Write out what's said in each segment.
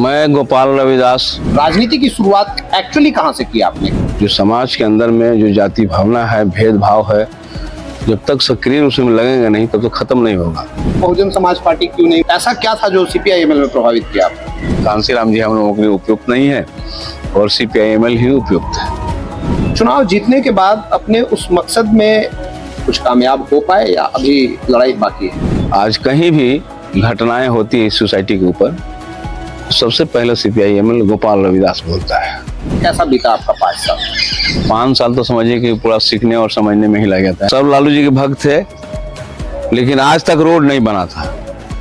मैं गोपाल रविदास। राजनीति की शुरुआत एक्चुअली कहाँ से की आपने? जो समाज के अंदर में जो जाति भावना है, भेदभाव है, जब तक सक्रिय उसमें लगेंगे नहीं तब तो खत्म नहीं होगा। बहुजन समाज पार्टी क्यों नहीं? ऐसा क्या था जो सीपीआई-एमएल में प्रभावित किया आपको? कांसीराम जी हम लोगों के लिए उपयुक्त नहीं है और सीपीआई-एमएल ही उपयुक्त है। चुनाव जीतने के बाद अपने उस मकसद में कुछ कामयाब हो पाए या अभी लड़ाई बाकी है? आज कहीं भी घटनाएं होती है इस सोसाइटी के ऊपर, सबसे पहले सीपीआई-एमएल गोपाल रविदास बोलता है। कैसा बीता आपका 5 साल? 5 साल तो समझिए कि पूरा सीखने और समझने में ही लग गया था। सब लालू जी के भक्त थे, लेकिन आज तक रोड नहीं बना था।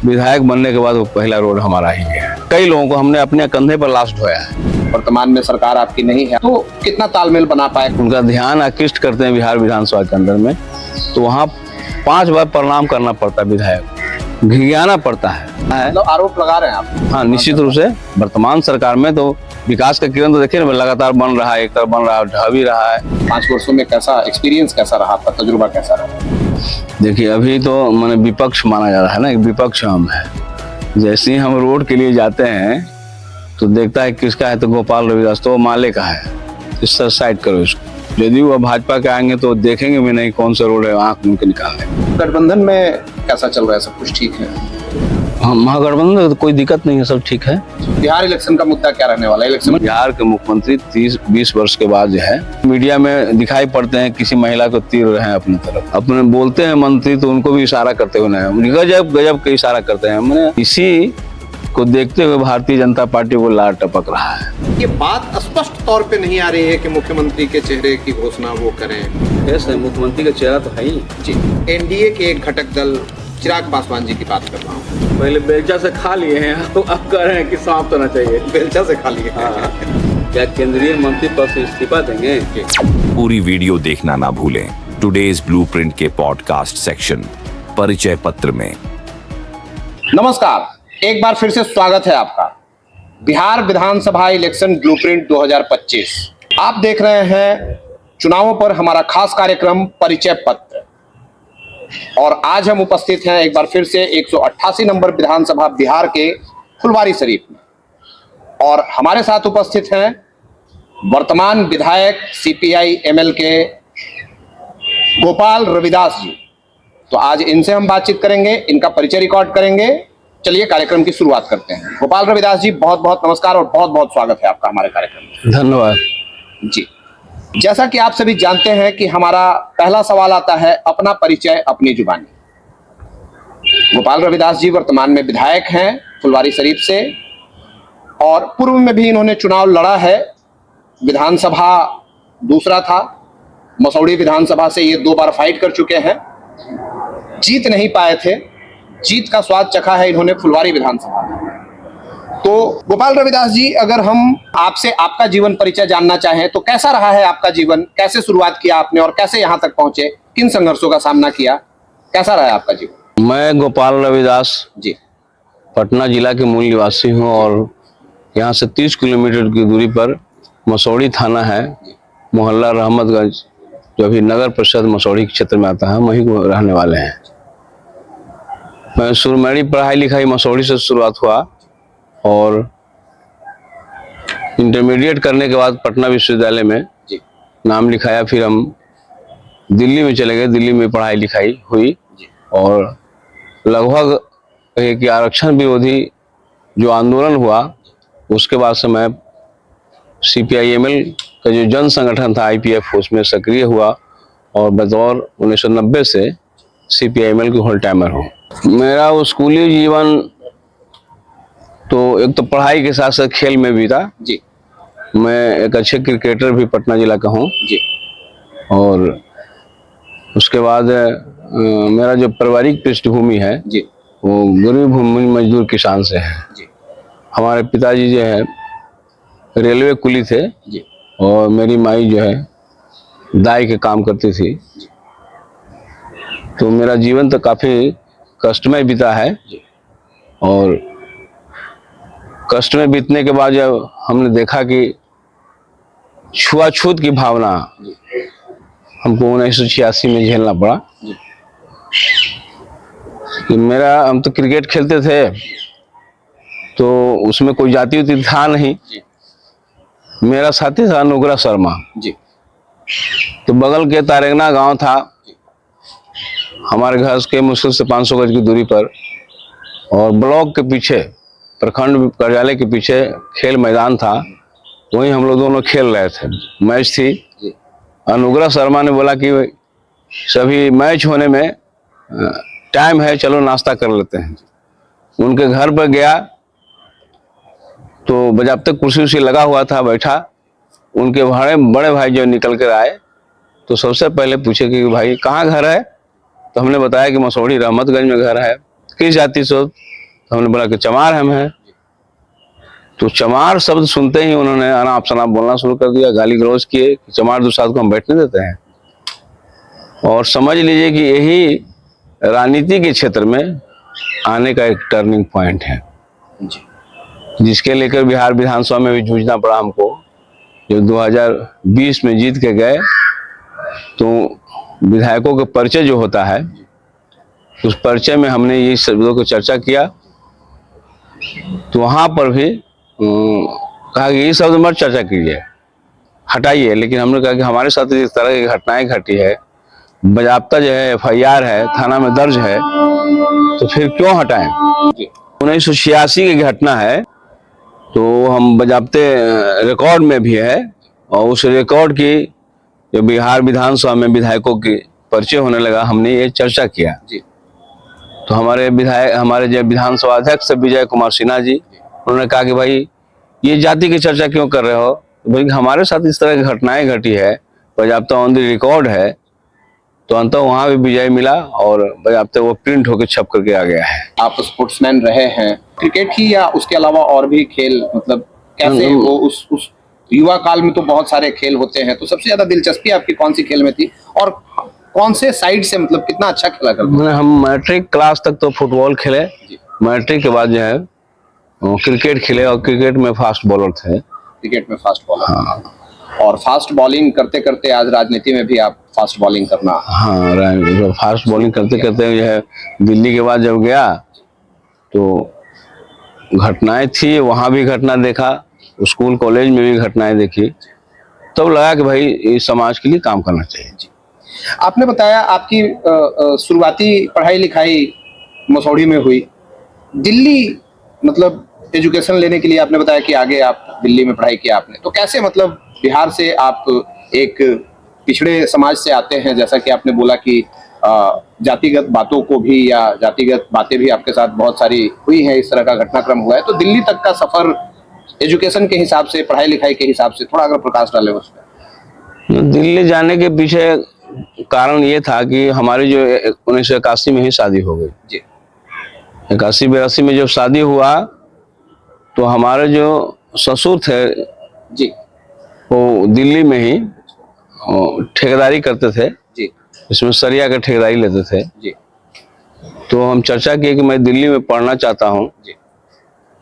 विधायक बनने के बाद वो पहला रोड हमारा ही है। कई लोगों को हमने अपने कंधे पर लाश ढोया है। वर्तमान में सरकार आपकी नहीं है, तो कितना तालमेल बना पाए? उनका ध्यान आकृष्ट करते हैं बिहार विधानसभा के अंदर में, तो वहाँ 5 बार प्रणाम करना पड़ता है, विधायक घिघियाना पड़ता है। मतलब आरोप लगा रहे हैं आप? हाँ, निश्चित रूप से वर्तमान सरकार में तो विकास का किरण तो देखिए ना, लगातार बन रहा है, एक तरफ बन रहा है, ढह भी रहा है। 5 वर्षों में कैसा एक्सपीरियंस कैसा रहा आपका, तजुर्बा कैसा रहा? देखिए अभी तो मैंने विपक्ष माना जा रहा है ना, एक विपक्ष हम है। जैसे ही हम रोड के लिए जाते हैं तो देखता है किसका है, तो गोपाल रविदास तो माले का है, इस तरह साइड करो इसको। यदि वो भाजपा के आएंगे तो देखेंगे भी नहीं कौन सा रोड है, आंख मुंह के निकाल देंगे। गठबंधन में कैसा चल रहा है? सब कुछ ठीक है? हाँ, महागठबंधन में तो कोई दिक्कत नहीं है, सब ठीक है। बिहार इलेक्शन का मुद्दा क्या रहने वाला है? इलेक्शन बिहार के मुख्यमंत्री 30-20 वर्ष के बाद जो है मीडिया में दिखाई पड़ते हैं, किसी महिला को तीर रहे हैं अपनी तरफ, अपने बोलते हैं मंत्री तो उनको भी इशारा करते हुए नहीं, गजब गजब के इशारा करते हैं। मैंने इसी को देखते हुए भारतीय जनता पार्टी को लार टपक रहा है। ये बात स्पष्ट तौर पे नहीं आ रही है कि मुख्यमंत्री के चेहरे की घोषणा वो करें। ऐसे मुख्यमंत्री का चेहरा तो है ही जी। एनडीए के एक घटक दल चिराग पासवान जी की बात कर रहा हूँ। पहले बेलचा से खा लिए हैं, तो अब कह रहे हैं कि समाप्त होना चाहिए। बेलचा से खा लिए। क्या केंद्रीय मंत्री पद से इस्तीफा देंगे? पूरी वीडियो देखना ना भूलें टुडेज ब्लूप्रिंट के पॉडकास्ट सेक्शन परिचय पत्र में। नमस्कार, एक बार फिर से स्वागत है आपका बिहार विधानसभा इलेक्शन ब्लूप्रिंट 2025। आप देख रहे हैं चुनावों पर हमारा खास कार्यक्रम परिचय पत्र, और आज हम उपस्थित हैं एक बार फिर से 188 नंबर विधानसभा बिहार के फुलवारीशरीफ में, और हमारे साथ उपस्थित हैं वर्तमान विधायक सीपीआई-एमएल के गोपाल रविदास जी। तो आज इनसे हम बातचीत करेंगे, इनका परिचय रिकॉर्ड करेंगे। चलिए कार्यक्रम की शुरुआत करते हैं। गोपाल रविदास जी, बहुत बहुत नमस्कार और बहुत बहुत स्वागत है आपका हमारे कार्यक्रम में। धन्यवाद जी। जैसा कि आप सभी जानते हैं कि हमारा पहला सवाल आता है अपना परिचय अपनी जुबानी। गोपाल रविदास जी वर्तमान में विधायक हैं फुलवारीशरीफ से, और पूर्व में भी इन्होंने चुनाव लड़ा है। विधानसभा दूसरा था, मसौड़ी विधानसभा से ये 2 बार फाइट कर चुके हैं, जीत नहीं पाए थे। जीत का स्वाद चखा है इन्होंने फुलवारी विधानसभा में। तो गोपाल रविदास जी, अगर हम आपसे आपका जीवन परिचय जानना चाहें तो कैसा रहा है आपका जीवन? कैसे शुरुआत किया आपने और कैसे यहाँ तक पहुंचे? किन संघर्षों का सामना किया? कैसा रहा है आपका जीवन? मैं गोपाल रविदास जी, पटना जिला के मूल निवासी हूँ, और यहाँ से 30 किलोमीटर की दूरी पर मसौड़ी थाना है, मोहल्ला रहमतगंज, जो अभी नगर परिषद मसौड़ी क्षेत्र में आता है, वहीं को रहने वाले हैं। मैं मेरी पढ़ाई लिखाई मसौड़ी से शुरुआत हुआ, और इंटरमीडिएट करने के बाद पटना विश्वविद्यालय में जी, नाम लिखाया। फिर हम दिल्ली में चले गए, दिल्ली में पढ़ाई लिखाई हुई, और लगभग एक आरक्षण विरोधी जो आंदोलन हुआ उसके बाद से मैं सीपीआई-एमएल का जो जन संगठन था आईपीएफ, उसमें सक्रिय हुआ, और बतौर 1990 से सीपीआई-एमएल के होल टाइमर हूँ। मेरा स्कूली जीवन तो एक तो पढ़ाई के साथ साथ खेल में भी था जी। मैं एक अच्छे क्रिकेटर भी पटना जिला का हूँ जी। और उसके बाद मेरा जो पारिवारिक पृष्ठभूमि है जी, वो गरीब भूमि मजदूर किसान से है। जी। हमारे पिताजी जो है रेलवे कुली थे जी। और मेरी माई जो है दाई के काम करती थी। तो मेरा जीवन तो काफी कष्टमय बीता है, और कष्ट में बीतने के बाद जब हमने देखा कि छुआछूत की भावना हमको 1986 में झेलना पड़ा। कि हम तो क्रिकेट खेलते थे, तो उसमें कोई जाति उति था नहीं। जी मेरा साथी था अनुग्रह शर्मा। जी तो बगल के तारेगना गांव था, हमारे घर के मुश्किल से 500 गज की दूरी पर, और ब्लॉक के पीछे, प्रखंड कार्यालय के पीछे खेल मैदान था, वहीं हम लोग दोनों खेल रहे थे। मैच थी। जी अनुग्रह शर्मा ने बोला कि सभी मैच होने में टाइम है, चलो नाश्ता कर लेते हैं। उनके घर पर गया तो बजाबते कुर्सी उर्सी लगा हुआ था, बैठा। उनके बड़े भाई जो निकल कर आए तो सबसे पहले पूछे कि भाई कहाँ घर है? तो हमने बताया कि मसौढ़ी रहमतगंज में घर है। किस जाति से? तो हमने बोला कि चमार हम हैं। तो चमार शब्द सुनते ही उन्होंने अनाप शनाप बोलना शुरू कर दिया, गाली गलौज किए कि चमार दुसाद को हम बैठने देते हैं। और समझ लीजिए कि यही राजनीति के क्षेत्र में आने का एक टर्निंग पॉइंट है, जी जिसके लेकर बिहार विधानसभा में भी जूझना पड़ा हमको। जब 2020 में जीत के गए तो विधायकों का परिचय जो होता है, उस परिचय में हमने ये शब्दों को चर्चा किया। तो वहां पर भी कहा कि ये शब्द मत चर्चा कीजिए, हटाइए। लेकिन हमने कहा कि हमारे साथ इस तरह की घटनाएं घटी है, बजाब्ता जो है FIR है, थाना में दर्ज है, तो फिर क्यों हटाएं? 1986 की घटना है, तो हम बजाब्ते रिकॉर्ड में भी है, और उस रिकॉर्ड की जो बिहार विधानसभा में विधायकों की परिचय होने लगा, हमने ये चर्चा किया। जी तो हमारे जो विधानसभा अध्यक्ष विजय कुमार सिन्हा जी, उन्होंने कहा कि भाई ये जाति की चर्चा क्यों कर रहे हो? तो भाई हमारे साथ इस तरह की घटनाएं घटी है, बजाब्ता ऑन द रिकॉर्ड है। तो अंततः वहां भी विजय मिला और बजाब्ते वो प्रिंट होकर छप करके आ गया है। आप स्पोर्ट्समैन रहे हैं, क्रिकेट ही या उसके अलावा और भी खेल, मतलब कैसे वो उस युवा काल में तो बहुत सारे खेल होते हैं, तो सबसे ज्यादा दिलचस्पी आपकी कौन सी खेल में थी और कौन से साइड से, मतलब कितना अच्छा खेला करते थे? हम मैट्रिक क्लास तक तो फुटबॉल खेले। मैट्रिक के बाद जो है क्रिकेट खेले, और क्रिकेट में फास्ट बॉलर थे। क्रिकेट में फास्ट बॉलर। हाँ। और फास्ट बॉलिंग करते करते आज राजनीति में भी आप फास्ट बॉलिंग करना। हाँ, फास्ट बॉलिंग करते करते जो है दिल्ली के बाद जब गया तो घटनाएं थी, वहां भी घटना देखा, स्कूल कॉलेज में भी घटनाएं देखी, तब लगा कि भाई इस समाज के लिए काम करना चाहिए। आपने बताया आपकी शुरुआती पढ़ाई लिखाई मसौढ़ी में हुई। दिल्ली मतलब एजुकेशन लेने के लिए आपने बताया कि आगे आप दिल्ली में पढ़ाई किया आपने, तो कैसे, मतलब बिहार से आप एक पिछड़े समाज से आते हैं, जैसा कि आपने बोला कि जातिगत बातों को भी, या जातिगत बातें भी आपके साथ बहुत सारी हुई हैं, इस तरह का घटनाक्रम हुआ है, तो दिल्ली तक का सफर एजुकेशन के हिसाब से, पढ़ाई लिखाई के हिसाब से थोड़ा अगर प्रकाश डाले उस पर। दिल्ली जाने के पीछे कारण ये था कि हमारी जो 1981 में ही शादी हो गई। जी 81-82 में जब शादी हुआ तो हमारे जो ससुर थे जी वो दिल्ली में ही ठेकेदारी करते थे, जी इसमें सरिया का ठेकेदारी लेते थे। जी तो हम चर्चा किए कि मैं दिल्ली में पढ़ना चाहता हूँ। जी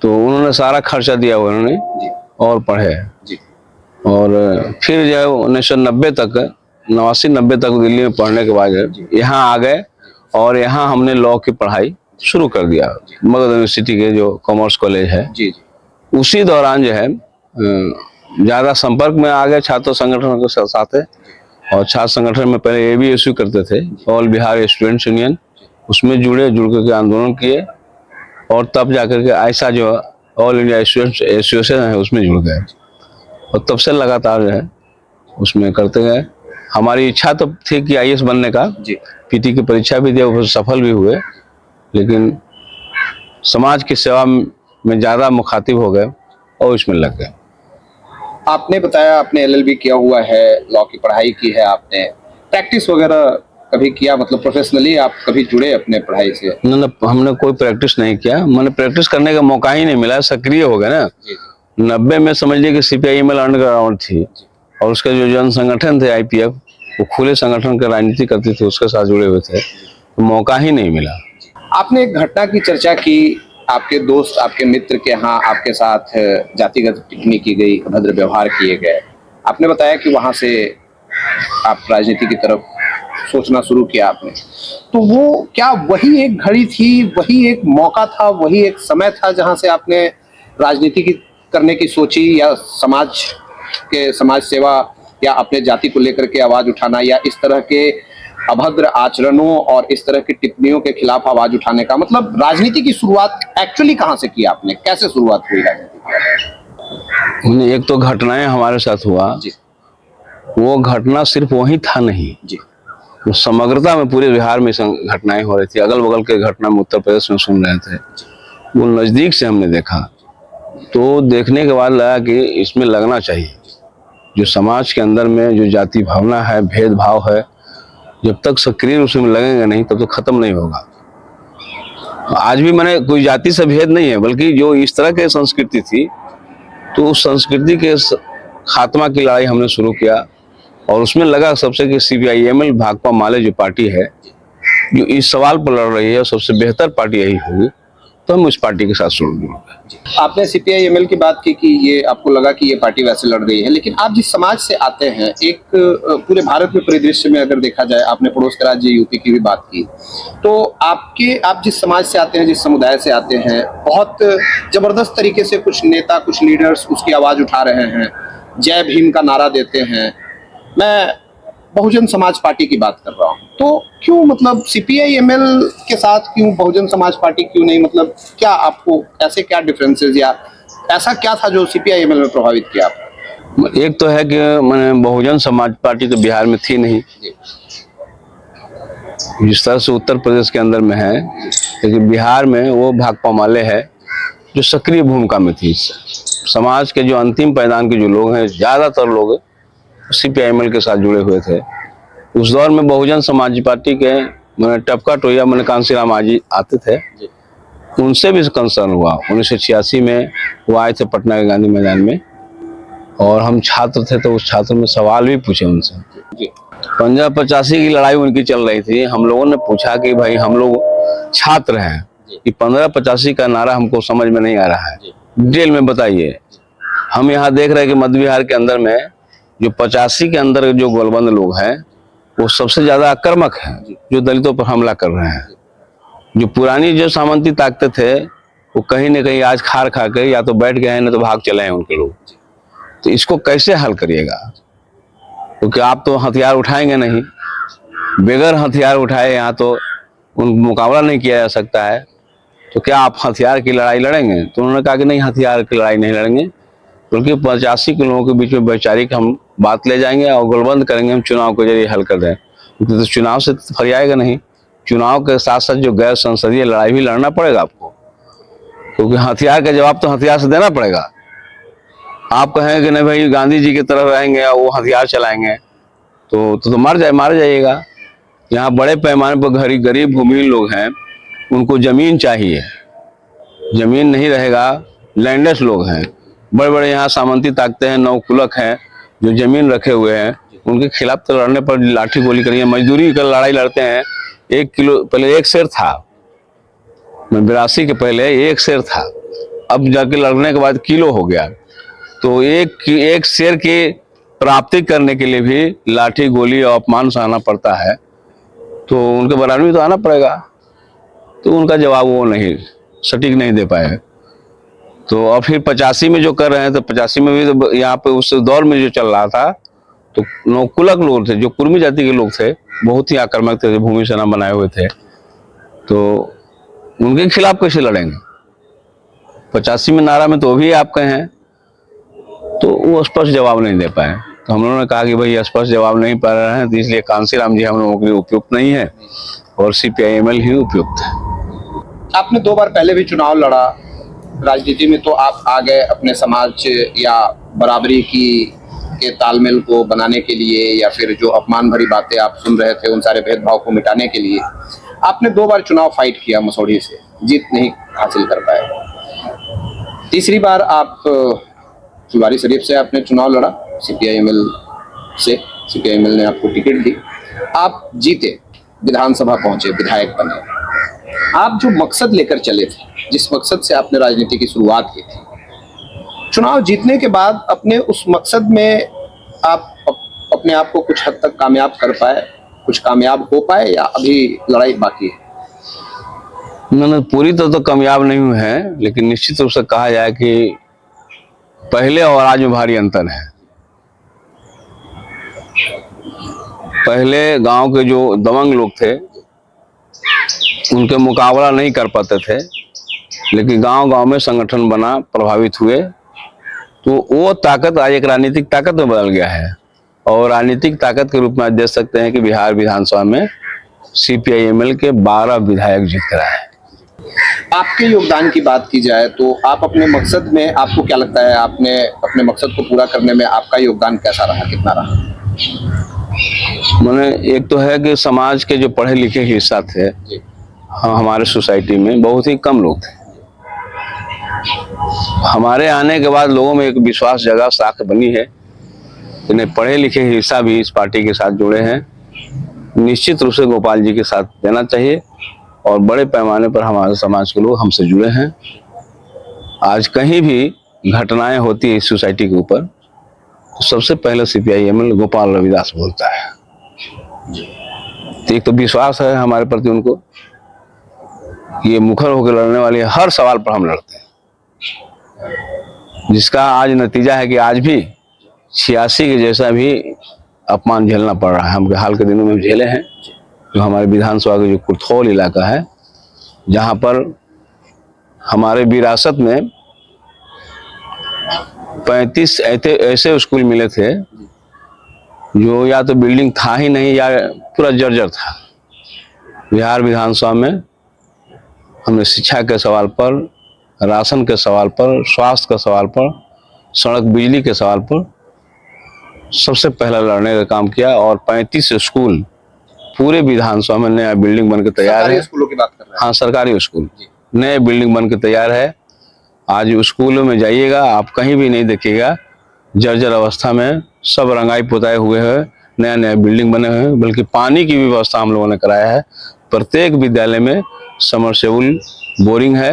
तो उन्होंने सारा खर्चा दिया हुआ उन्होंने, जी और पढ़े। जी और फिर जो है 1990 तक, 89-90 तक दिल्ली में पढ़ने के बाद यहाँ आ गए, और यहाँ हमने लॉ की पढ़ाई शुरू कर दिया मगध यूनिवर्सिटी के जो कॉमर्स कॉलेज है। जी जी उसी दौरान जो है ज़्यादा संपर्क में आ गए छात्र संगठन के साथ, और छात्र संगठन में पहले ABSU करते थे, ऑल बिहार स्टूडेंट्स यूनियन, उसमें जुड़ करके आंदोलन किए, और तब जाकर के ऐसा जो ऑल इंडिया स्टूडेंट्स एसोसिएशन है उसमें जुड़ गए, और तब से लगातार जो है उसमें करते गए। हमारी इच्छा तो थी कि IAS बनने का, जी PT की परीक्षा भी दी, वो सफल भी हुए, लेकिन समाज की सेवा में ज़्यादा मुखातिब हो गए और इसमें लग गए। आपने बताया आपने LLB किया हुआ है, लॉ की पढ़ाई की है आपने, प्रैक्टिस वगैरह कभी किया, मतलब प्रोफेशनली आप कभी जुड़े अपने पढ़ाई से? न, हमने कोई प्रैक्टिस नहीं किया, मैंने प्रैक्टिस करने का मौका ही नहीं मिला, सक्रिय हो गए ना। 90 में समझ लीजिए कि CPI-ML अंडरग्राउंड थी, और उसका जो जन संगठन थे IPF, वो खुले संगठन का राजनीति करती थी, उसके साथ जुड़े हुए थे, तो मौका ही नहीं मिला। आपने एक घटना की चर्चा की, आपके दोस्त, आपके मित्र के यहाँ आपके साथ जातिगत टिप्पणी की गई, अभद्र व्यवहार किए गए। आपने बताया कि वहां से आप राजनीति की तरफ सोचना शुरू किया आपने, तो वो क्या वही एक घड़ी थी, वही एक मौका था, वही एक समय था जहां से आपने राजनीति की करने की सोची, या समाज सेवा या अपने जाति को लेकर के आवाज उठाना, या इस तरह के अभद्र आचरणों और इस तरह की टिप्पणियों के खिलाफ आवाज उठाने का, मतलब राजनीति की शुरुआत एक्चुअली कहां से की आपने, कैसे शुरुआत हुई राजनीति? एक तो घटनाएं हमारे साथ हुआ जी वो घटना सिर्फ वही था नहीं, जी वो समग्रता में पूरे बिहार में घटनाएं हो रही थी। अगल बगल के घटना में उत्तर प्रदेश में सुन रहे थे, वो नजदीक से हमने देखा। तो देखने के बाद लगा कि इसमें लगना चाहिए। जो समाज के अंदर में जो जाति भावना है, भेदभाव है, जब तक सक्रिय रूप से लगेंगे नहीं तब तो खत्म नहीं होगा। आज भी मैंने कोई जाति से भेद नहीं है, बल्कि जो इस तरह की संस्कृति थी, तो उस संस्कृति के खात्मा की लड़ाई हमने शुरू किया। और उसमें लगा सबसे कि CPI-ML भाकपा माले जो पार्टी है, जो इस सवाल पर लड़ रही है, सबसे बेहतर पार्टी यही होगी, तो हम उस पार्टी के साथ शुरू होंगे। आपने CPI-ML की बात की कि ये आपको लगा कि ये पार्टी वैसे लड़ रही है, लेकिन आप जिस समाज से आते हैं, एक पूरे भारत में परिदृश्य में अगर देखा जाए, आपने पड़ोस के राज्य यूपी की भी बात की, तो आप जिस समाज से आते हैं, जिस समुदाय से आते हैं, बहुत जबरदस्त तरीके से कुछ नेता, कुछ लीडर्स उसकी आवाज उठा रहे हैं, जय भीम का नारा देते हैं। मैं बहुजन समाज पार्टी की बात कर रहा हूँ, तो क्यों, मतलब CPI-ML के साथ क्यों बहुजन समाज पार्टी क्यों नहीं? मतलब क्या आपको ऐसे क्या डिफरेंसेस, या ऐसा क्या था जो CPI-ML में प्रभावित किया आपको? एक तो है कि मैंने बहुजन समाज पार्टी तो बिहार में थी नहीं, जिस तरह से उत्तर प्रदेश के अंदर में है, लेकिन बिहार में वो भाकपा माले है जो सक्रिय भूमिका में थी। समाज के जो अंतिम पायदान के जो लोग हैं, ज्यादातर लोग CPI-ML के साथ जुड़े हुए थे। उस दौर में बहुजन समाज पार्टी के मैंने टपका टोया, मैंने कांसीराम आजी आते थे, उनसे भी कंसर्न हुआ। 1986 में वो आए थे पटना के गांधी मैदान में, और हम छात्र थे, तो उस छात्र में सवाल भी पूछे उनसे। 1585 की लड़ाई उनकी चल रही थी। हम लोगों ने पूछा कि भाई हम लोग छात्र हैं, कि 1585 का नारा हमको समझ में नहीं आ रहा है, डिटेल में बताइए। हम यहाँ देख रहे हैं कि मध्य बिहार के अंदर में जो 85 के अंदर जो गोलबंद लोग हैं, वो सबसे ज्यादा आक्रामक हैं, जो दलितों पर हमला कर रहे हैं। जो पुरानी जो सामंती ताकतें थे, वो कहीं न कहीं आज खार खा के या तो बैठ गए हैं, न तो भाग चले हैं उनके लोग। तो इसको कैसे हल करिएगा? क्योंकि आप तो हथियार उठाएंगे नहीं, बगैर हथियार उठाए यहाँ तो उन मुकाबला नहीं किया जा सकता है। तो क्या आप हथियार की लड़ाई लड़ेंगे? तो उन्होंने कहा कि नहीं, हथियार की लड़ाई नहीं लड़ेंगे, बल्कि 85 के लोगों के बीच में वैचारिक हम बात ले जाएंगे और गोलबंद करेंगे, हम चुनाव के जरिए हल कर दें। तो चुनाव से फरियाएगा नहीं, चुनाव के साथ साथ जो गैर संसदीय लड़ाई भी लड़ना पड़ेगा आपको, क्योंकि हथियार का जवाब तो हथियार से देना पड़ेगा। आप कहेंगे कि नहीं भाई गांधी जी की तरफ रहेंगे और वो हथियार चलाएंगे, तो मारे जाइएगा। यहाँ बड़े पैमाने पर गरीब भूमिहीन लोग हैं, उनको जमीन चाहिए, जमीन नहीं रहेगा, लैंडलेस लोग हैं। बड़े बड़े यहाँ सामंती ताकते हैं, नौकुलक हैं, जो जमीन रखे हुए हैं, उनके खिलाफ तो लड़ने पर लाठी गोली करिए। मजदूरी का लड़ाई लड़ते हैं। 1 किलो पहले 1 शेर था, 82 के पहले 1 शेर था, अब जाके लड़ने के बाद किलो हो गया। तो एक शेर की प्राप्ति करने के लिए भी लाठी गोली और अपमान सहना पड़ता है, तो उनके बराबर में तो आना पड़ेगा। तो उनका जवाब वो नहीं सटीक नहीं दे पाए। तो और फिर 85 में जो कर रहे हैं, तो 85 में भी तो यहाँ पे उस दौर में जो चल रहा था, तो नौकुलक लोग थे, जो कुर्मी जाति के लोग थे, बहुत ही आक्रामक थे, भूमि सेना बनाए हुए थे। तो उनके खिलाफ कैसे लड़ेंगे? 85 में नारा में तो भी आप कहें, तो वो स्पष्ट जवाब नहीं दे पाए। तो हम लोगों ने कहा कि भाई स्पष्ट जवाब नहीं पा रहे हैं, तो इसलिए कांसीराम जी हम लोगों के लिए उपयुक्त नहीं है और CPI-ML ही उपयुक्त है। आपने 2 बार पहले भी चुनाव लड़ा, राजनीति में तो आप आ गए अपने समाज या बराबरी के तालमेल को बनाने के लिए, या फिर जो अपमान भरी बातें आप सुन रहे थे उन सारे भेदभाव को मिटाने के लिए। आपने 2 बार चुनाव फाइट किया मसौढ़ी से, जीत नहीं हासिल कर पाए। तीसरी बार आप फुलवारी शरीफ से आपने चुनाव लड़ा, CPI-ML से, CPI-ML ने आपको टिकट दी, आप जीते, विधानसभा पहुंचे, विधायक बने। आप जो मकसद लेकर चले थे, जिस मकसद से आपने राजनीति की शुरुआत की थी, चुनाव जीतने के बाद अपने उस मकसद में आप अपने आप को कुछ हद तक कामयाब कर पाए, कुछ कामयाब हो पाए, या अभी लड़ाई बाकी है? मैंने पूरी तरह तो कामयाब नहीं हुए हैं, लेकिन निश्चित रूप से कहा जाए कि पहले और आज में भारी अंतर है। पहले गांव के जो दबंग लोग थे उनके मुकाबला नहीं कर पाते थे, लेकिन गांव-गांव में संगठन बना, प्रभावित हुए, तो वो ताकत आज एक राजनीतिक ताकत में बदल गया है। और राजनीतिक ताकत के रूप में आज देख सकते हैं कि बिहार विधानसभा में CPI-ML के 12 विधायक जीत कर आए। आपके योगदान की बात की जाए तो आप अपने मकसद में, आपको क्या लगता है, आपने अपने मकसद को पूरा करने में आपका योगदान कैसा रहा, कितना रहा? मैंने एक तो है कि समाज के जो पढ़े लिखे हिस्सा थे, हमारे सोसाइटी में बहुत ही कम लोग थे। हमारे आने के बाद लोगों में एक विश्वास जगा, साख बनी है, इन्हें पढ़े लिखे हिस्सा भी इस पार्टी के साथ जुड़े हैं। निश्चित रूप से गोपाल जी के साथ देना चाहिए और बड़े पैमाने पर हमारे समाज के लोग हमसे जुड़े हैं। आज कहीं भी घटनाएं होती है इस सोसाइटी के ऊपर तो सबसे पहले CPI-ML गोपाल रविदास बोलता है। तो एक तो विश्वास है हमारे प्रति उनको, ये मुखर होकर लड़ने वाले हर सवाल पर हम लड़ते हैं, जिसका आज नतीजा है कि आज भी 86 के जैसा भी अपमान झेलना पड़ रहा है। हम हाल के दिनों में झेले हैं। जो हमारे विधानसभा का जो कुर्थौल इलाका है, जहां पर हमारे विरासत में 35 ऐसे स्कूल मिले थे जो या तो बिल्डिंग था ही नहीं या पूरा जर्जर था। बिहार विधानसभा में हमने शिक्षा के सवाल पर, राशन के सवाल पर, स्वास्थ्य के सवाल पर, सड़क बिजली के सवाल पर सबसे पहला लड़ने का काम किया और 35 स्कूल पूरे विधानसभा में नया बिल्डिंग बनकर तैयार है। स्कूलों की बात कर रहे हैं? हाँ, सरकारी स्कूल नए बिल्डिंग बनकर तैयार है। आज स्कूलों में जाइएगा, आप कहीं भी नहीं देखिएगा जर्जर अवस्था में, सब रंगाई पुताई हुए हैं, नया नया बिल्डिंग बने हुए हैं। बल्कि पानी की व्यवस्था हम लोगों ने कराया है। प्रत्येक विद्यालय में समरसेबुल बोरिंग है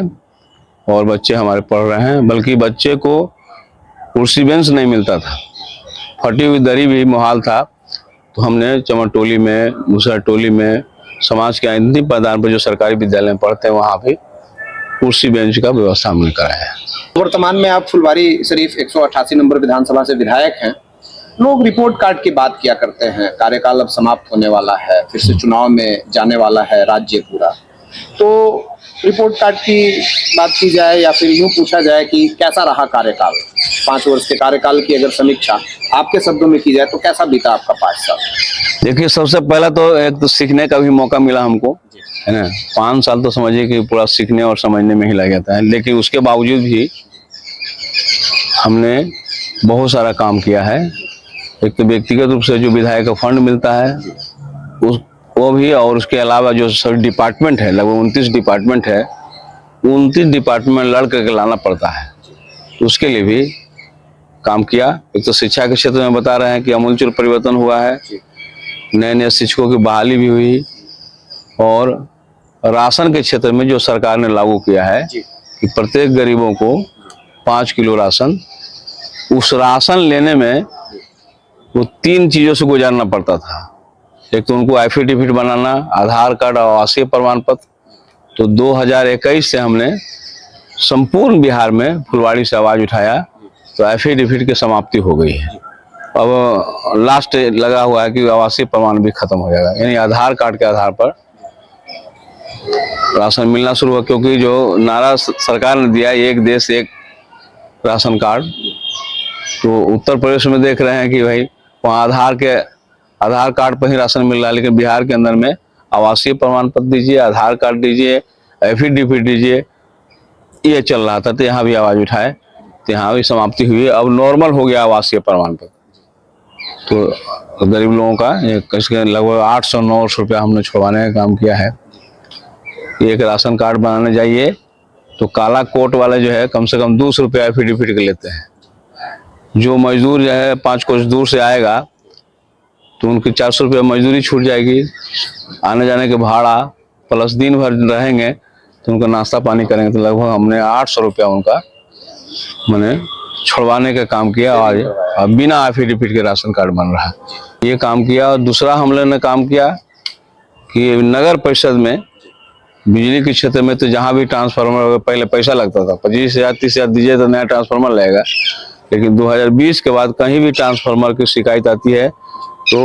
और बच्चे हमारे पढ़ रहे हैं। बल्कि बच्चे को कुर्सी बेंच नहीं मिलता था, फटी हुई दरी भी मुहाल था, तो हमने चमरटोली में, मुसहरटोली में, समाज के अंतिम पायदान पर जो सरकारी विद्यालय में पढ़ते हैं वहाँ भी कुर्सी बेंच का व्यवस्था हमने कराया है। वर्तमान में आप फुलवारी शरीफ 188 नंबर विधानसभा से विधायक हैं। लोग रिपोर्ट कार्ड की बात किया करते हैं, कार्यकाल अब समाप्त होने वाला है, फिर से चुनाव में जाने वाला है राज्य पूरा। तो रिपोर्ट कार्ड की बात की जाए या फिर यूं पूछा जाए कि कैसा रहा कार्यकाल, 5 वर्ष के कार्यकाल की अगर समीक्षा आपके शब्दों में की जाए तो कैसा बीता आपका 5 साल? देखिए, सबसे पहला तो एक तो सीखने का भी मौका मिला हमको, है ना। 5 साल तो समझिए कि पूरा सीखने और समझने में ही लग जाता है, लेकिन उसके बावजूद भी हमने बहुत सारा काम किया है। एक तो व्यक्तिगत रूप से जो विधायक का फंड मिलता है वो भी, और उसके अलावा जो सभी डिपार्टमेंट है, लगभग 29 डिपार्टमेंट है, 29 डिपार्टमेंट लड़ करके लाना पड़ता है, उसके लिए भी काम किया। एक तो शिक्षा के क्षेत्र में बता रहे हैं कि आमूलचूल परिवर्तन हुआ है, नए नए शिक्षकों की बहाली भी हुई, और राशन के क्षेत्र में जो सरकार ने लागू किया है कि प्रत्येक गरीबों को 5 किलो राशन, उस राशन लेने में वो 3 चीजों से गुजारना पड़ता था। एक तो उनको एफिडेविट बनाना, आधार कार्ड और आवासीय प्रमाण पत्र। तो 2021 से हमने संपूर्ण बिहार में फुलवाड़ी से आवाज उठाया तो एफिडेविट की समाप्ति हो गई है। अब लास्ट लगा हुआ है कि आवासीय प्रमाण भी खत्म हो जाएगा, यानी आधार कार्ड के आधार पर राशन मिलना शुरू हुआ। क्योंकि जो नारा सरकार ने दिया, एक देश एक राशन कार्ड, तो उत्तर प्रदेश में देख रहे हैं कि भाई वहाँ आधार कार्ड पर ही राशन मिल रहा है, लेकिन बिहार के अंदर में आवासीय प्रमाण पत्र दीजिए, आधार कार्ड दीजिए, एफिडेविट दीजिए, ये चल रहा था। तो यहाँ भी आवाज उठाए तो यहाँ भी समाप्ति हुई। अब नॉर्मल हो गया आवासीय प्रमाण पत्र। तो गरीब लोगों का लगभग 800-900 रुपया हमने छुड़वाने का काम किया है। एक राशन कार्ड बनाने जाइए तो काला कोट वाले जो है कम से कम 200 रुपया एफिडेविट के लेते हैं। जो मजदूर जो है 5 कोस दूर से आएगा तो उनकी 400 रुपया मजदूरी छूट जाएगी, आने जाने के भाड़ा प्लस दिन भर रहेंगे तो उनका नाश्ता पानी करेंगे, तो लगभग हमने 800 रुपया उनका मैंने छुड़वाने का काम किया। और बिना एफिडेविट के राशन कार्ड बन रहा है, ये काम किया। और दूसरा हम लोगों ने काम किया कि नगर परिषद में बिजली के क्षेत्र में तो जहाँ भी ट्रांसफार्मर होगा पहले पैसा लगता था, 25,000 30,000 दीजिए तो नया ट्रांसफार्मर लगेगा। लेकिन 2020 के बाद कहीं भी ट्रांसफार्मर की शिकायत आती है तो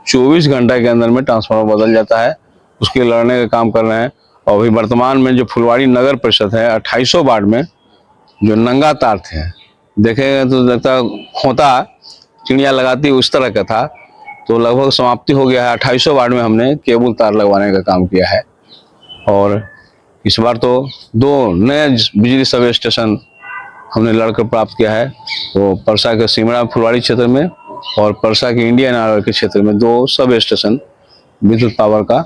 24 घंटा के अंदर में ट्रांसफार्मर बदल जाता है। उसके लड़ने का काम कर रहे हैं। और अभी वर्तमान में जो फुलवाड़ी नगर परिषद है 2800 वार्ड में जो नंगा तार थे, देखेंगे तो लगता खोता चिड़िया लगाती उस तरह का था, तो लगभग समाप्ति हो गया है। 2800 वार्ड में हमने केबल तार लगवाने का काम किया है। और इस बार तो 2 नए बिजली सब स्टेशन हमने लड़कर प्राप्त किया है। तो परसा के सिमरा फुलवाड़ी क्षेत्र में और परसा के इंडियन ऑयल के क्षेत्र में 2 सब स्टेशन विद्युत पावर का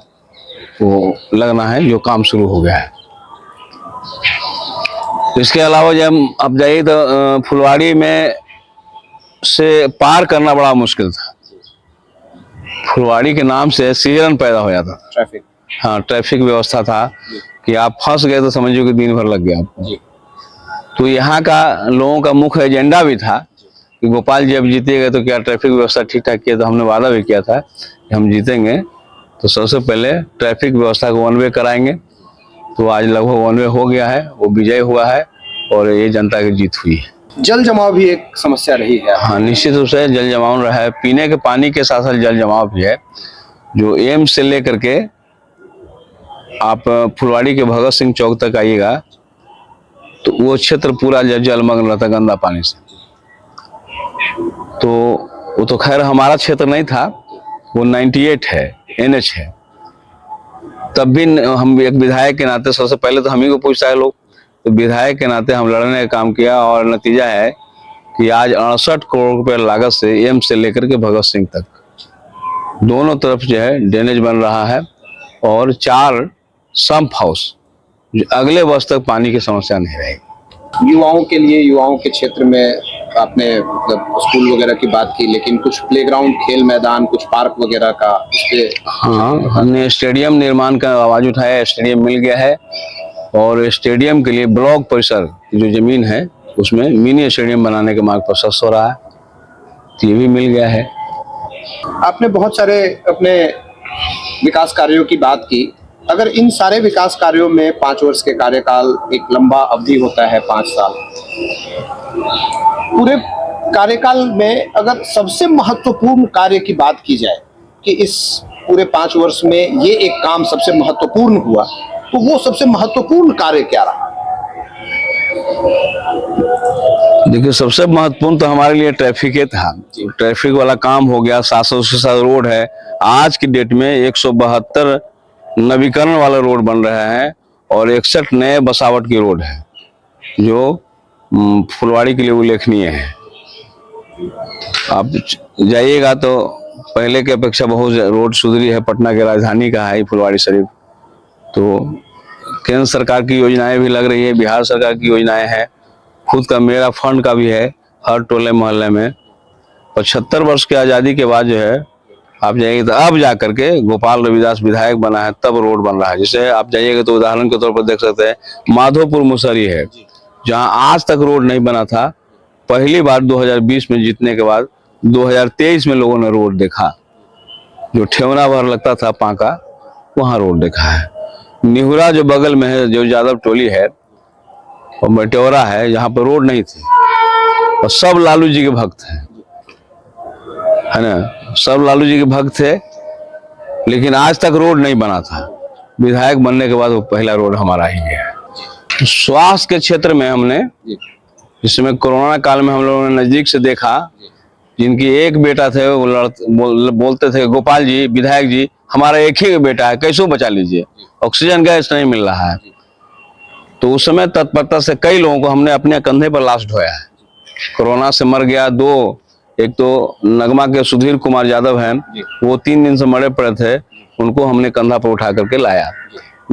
वो लगना है, जो काम शुरू हो गया है। इसके अलावा जब अब जाइए तो फुलवाड़ी में से पार करना बड़ा मुश्किल था। फुलवाड़ी के नाम से सीजन पैदा हो जाता था। ट्रैफिक, हाँ, ट्रैफिक व्यवस्था था कि आप फंस गए तो समझिए कि दिन भर लग गया आपको। तो यहाँ का लोगों का मुख्य एजेंडा भी था कि गोपाल जी अब जीतेगा तो क्या ट्रैफिक व्यवस्था ठीक ठाक किया। तो हमने वादा भी किया था कि हम जीतेंगे तो सबसे पहले ट्रैफिक व्यवस्था को वन वे कराएंगे। तो आज लगभग वन वे हो गया है, वो विजय हुआ है और ये जनता की जीत हुई है। जल जमाव भी एक समस्या रही है। हाँ, निश्चित रूप से जल जमाव रहा है। पीने के पानी के साथ साथ जल जमाव भी है। जो एम्स से लेकर के आप फुलवाड़ी के भगत सिंह चौक तक आइएगा तो वो क्षेत्र पूरा जलमग्न रहता गंदा पानी से। तो वो तो खैर हमारा क्षेत्र नहीं था, वो 98 है, NH है। तब भी हम एक विधायक के नाते सबसे पहले तो हम ही को पूछता है लोग, तो विधायक के नाते हम लड़ने का काम किया और नतीजा है कि आज 68 करोड़ रुपए लागत से एम्स से लेकर के भगत सिंह तक दोनों तरफ जो है ड्रेनेज बन रहा है और 4 सम्प हाउस, जो अगले वर्ष तक पानी की समस्या नहीं रहेगी। युवाओं के लिए, युवाओं के क्षेत्र में आपने मतलब स्कूल वगैरह की बात की, लेकिन कुछ प्लेग्राउंड, खेल मैदान, कुछ पार्क वगैरह का इसके। हाँ, हमने स्टेडियम निर्माण का आवाज उठाया, स्टेडियम मिल गया है और स्टेडियम के लिए ब्लॉक परिसर की जो जमीन है उसमें मिनी स्टेडियम बनाने के मार्ग प्रशस्त हो रहा है, तो ये भी मिल गया है। आपने बहुत सारे अपने विकास कार्यों की बात की। अगर इन सारे विकास कार्यों में 5 वर्ष के कार्यकाल एक लंबा अवधि होता है, 5 साल, पूरे कार्यकाल में अगर सबसे महत्वपूर्ण कार्य की बात की जाए कि इस पूरे 5 वर्ष में ये एक काम सबसे महत्वपूर्ण हुआ, तो वो सबसे महत्वपूर्ण कार्य क्या रहा? देखिए, सबसे महत्वपूर्ण तो हमारे लिए ट्रैफिक ही था। ट्रैफिक वाला काम हो गया। 700 से 700 रोड है। आज की डेट में 172 नवीकरण वाले रोड बन रहे हैं और 61 नए बसावट की रोड है, जो फुलवाड़ी के लिए उल्लेखनीय है। आप जाइएगा तो पहले की अपेक्षा बहुत रोड सुधरी है। पटना की राजधानी का है फुलवाड़ी शरीफ। तो केंद्र सरकार की योजनाएं भी लग रही है, बिहार सरकार की योजनाएं हैं, खुद का मेरा फंड का भी है। हर टोले मोहल्ले में 75 वर्ष की आज़ादी के बाद जो है आप जाइएगा तो अब जा करके गोपाल रविदास विधायक बना है तब रोड बन रहा है। जैसे आप जाइएगा तो उदाहरण के तौर पर देख सकते हैं माधोपुर मुसरी है, जहां आज तक रोड नहीं बना था। पहली बार 2020 में जीतने के बाद 2023 में लोगों ने रोड देखा। जो ठेवना भर लगता था पांका, वहां रोड देखा है। निहुरा जो बगल में है, जो यादव टोली है और मटेौरा है, जहाँ पर रोड नहीं थी और सब लालू जी के भक्त हैं, है ना, सब लालू जी के भक्त थे, लेकिन आज तक रोड नहीं बना था। विधायक बनने के बाद वो पहला रोड हमारा ही है। स्वास्थ्य के क्षेत्र में हमने, जिसमें कोरोना काल में हम लोगों ने नजदीक से देखा, जिनकी एक बेटा थे वो बोलते थे गोपाल जी, विधायक जी, हमारा एक ही बेटा है, कैसे बचा लीजिए, ऑक्सीजन गैस नहीं मिल रहा है। तो उस समय तत्परता से कई लोगों को हमने अपने कंधे पर लाश ढोया है। कोरोना से मर गया 2, एक तो नगमा के सुधीर कुमार यादव हैं, वो 3 दिन से मरे पड़े थे, उनको हमने कंधा पर उठा करके लाया।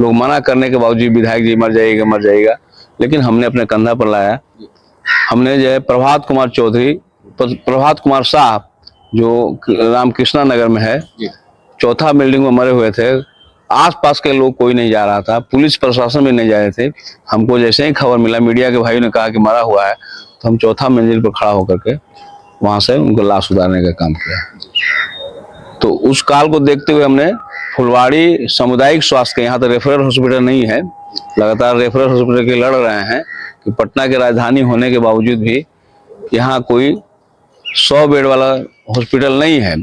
लोग मना करने के बावजूद विधायक जी मर जाइएगा, लेकिन हमने अपने कंधा पर लाया। हमने जो है प्रभात कुमार शाह, जो रामकृष्णा नगर में है, 4था बिल्डिंग में मरे हुए थे। आसपास के लोग कोई नहीं जा रहा था, पुलिस प्रशासन भी नहीं जा रहे थे। हमको जैसे ही खबर मिला, मीडिया के भाइयों ने कहा कि मरा हुआ है, तो हम 4था मंजिल पर खड़ा होकर के वहां से उनको लाश उतारने का काम किया। तो उस काल को देखते हुए हमने फुलवाड़ी सामुदायिक स्वास्थ्य के यहाँ तो रेफरल हॉस्पिटल नहीं है, लगातार रेफरल हॉस्पिटल के लड़ रहे हैं कि पटना की राजधानी होने के बावजूद भी यहाँ कोई 100 बेड वाला हॉस्पिटल नहीं है,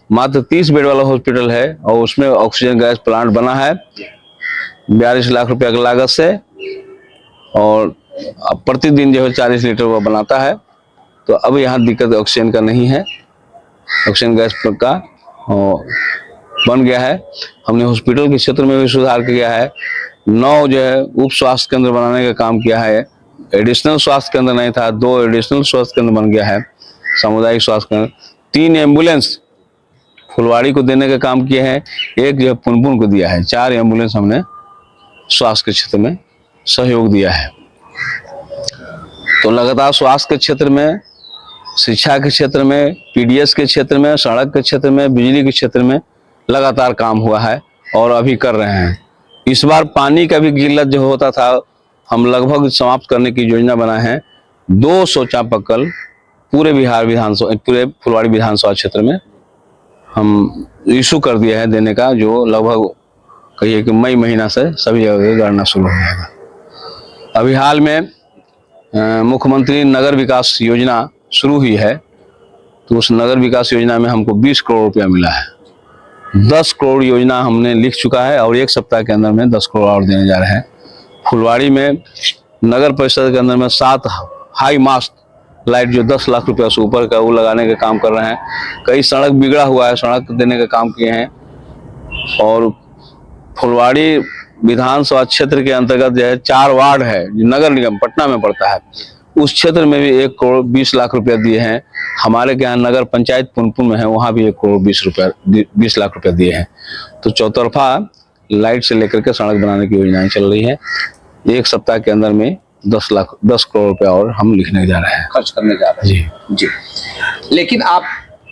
मात्र 30 बेड वाला हॉस्पिटल है और उसमें ऑक्सीजन गैस प्लांट बना है 42 लाख रुपया की लागत से, और प्रतिदिन जो है 40 लीटर वो बनाता है। तो अब यहाँ दिक्कत ऑक्सीजन का नहीं है, ऑक्सीजन गैस का बन गया है। हमने हॉस्पिटल के क्षेत्र में भी सुधार किया है, 9 जो है उप स्वास्थ्य केंद्र बनाने का काम किया है, एडिशनल स्वास्थ्य केंद्र नहीं था, 2 एडिशनल स्वास्थ्य केंद्र बन गया है, सामुदायिक स्वास्थ्य केंद्र, 3 एम्बुलेंस फुलवाड़ी को देने का काम किया है, एक जो है पुनपुन को दिया है, 4 एम्बुलेंस हमने स्वास्थ्य के क्षेत्र में सहयोग दिया है। तो लगातार स्वास्थ्य के क्षेत्र में, शिक्षा के क्षेत्र में, पीडीएस के क्षेत्र में, सड़क के क्षेत्र में, बिजली के क्षेत्र में लगातार काम हुआ है और अभी कर रहे हैं। इस बार पानी का भी किल्लत जो होता था, हम लगभग समाप्त करने की योजना बनाए हैं। 200 चापाकल पूरे पूरे फुलवाड़ी विधानसभा क्षेत्र में हम इशू कर दिया है देने का, जो लगभग कहिए कि मई महीना से सभी जगह गणना शुरू हो जाएगा। अभी हाल में मुख्यमंत्री नगर विकास योजना शुरू हुई है, तो उस नगर विकास योजना में हमको 20 करोड़ रुपया मिला है। 10 करोड़ योजना हमने लिख चुका है और 1 सप्ताह के अंदर में 10 करोड़ और देने जा रहे हैं। फुलवाड़ी में नगर परिषद के अंदर में 7 हाई मास्ट लाइट जो 10 लाख रुपया से ऊपर का वो लगाने का काम कर रहे हैं। कई सड़क बिगड़ा हुआ है, सड़क देने का काम किए हैं। और फुलवाड़ी विधानसभा क्षेत्र के अंतर्गत जो है 4 वार्ड है जो नगर निगम पटना में पड़ता है, उस क्षेत्र में भी 1 करोड़ 20 लाख रुपया दिए हैं। हमारे के यहाँ नगर पंचायत पुनपुन में है, वहाँ भी 1 करोड़ 20 लाख रुपया दिए हैं। तो चौतरफा लाइट से लेकर के सड़क बनाने की योजनाएं चल रही है। 1 सप्ताह के अंदर में 10 करोड़ रुपया और हम लिखने जा रहे हैं, खर्च करने जा रहे हैं। जी। लेकिन आप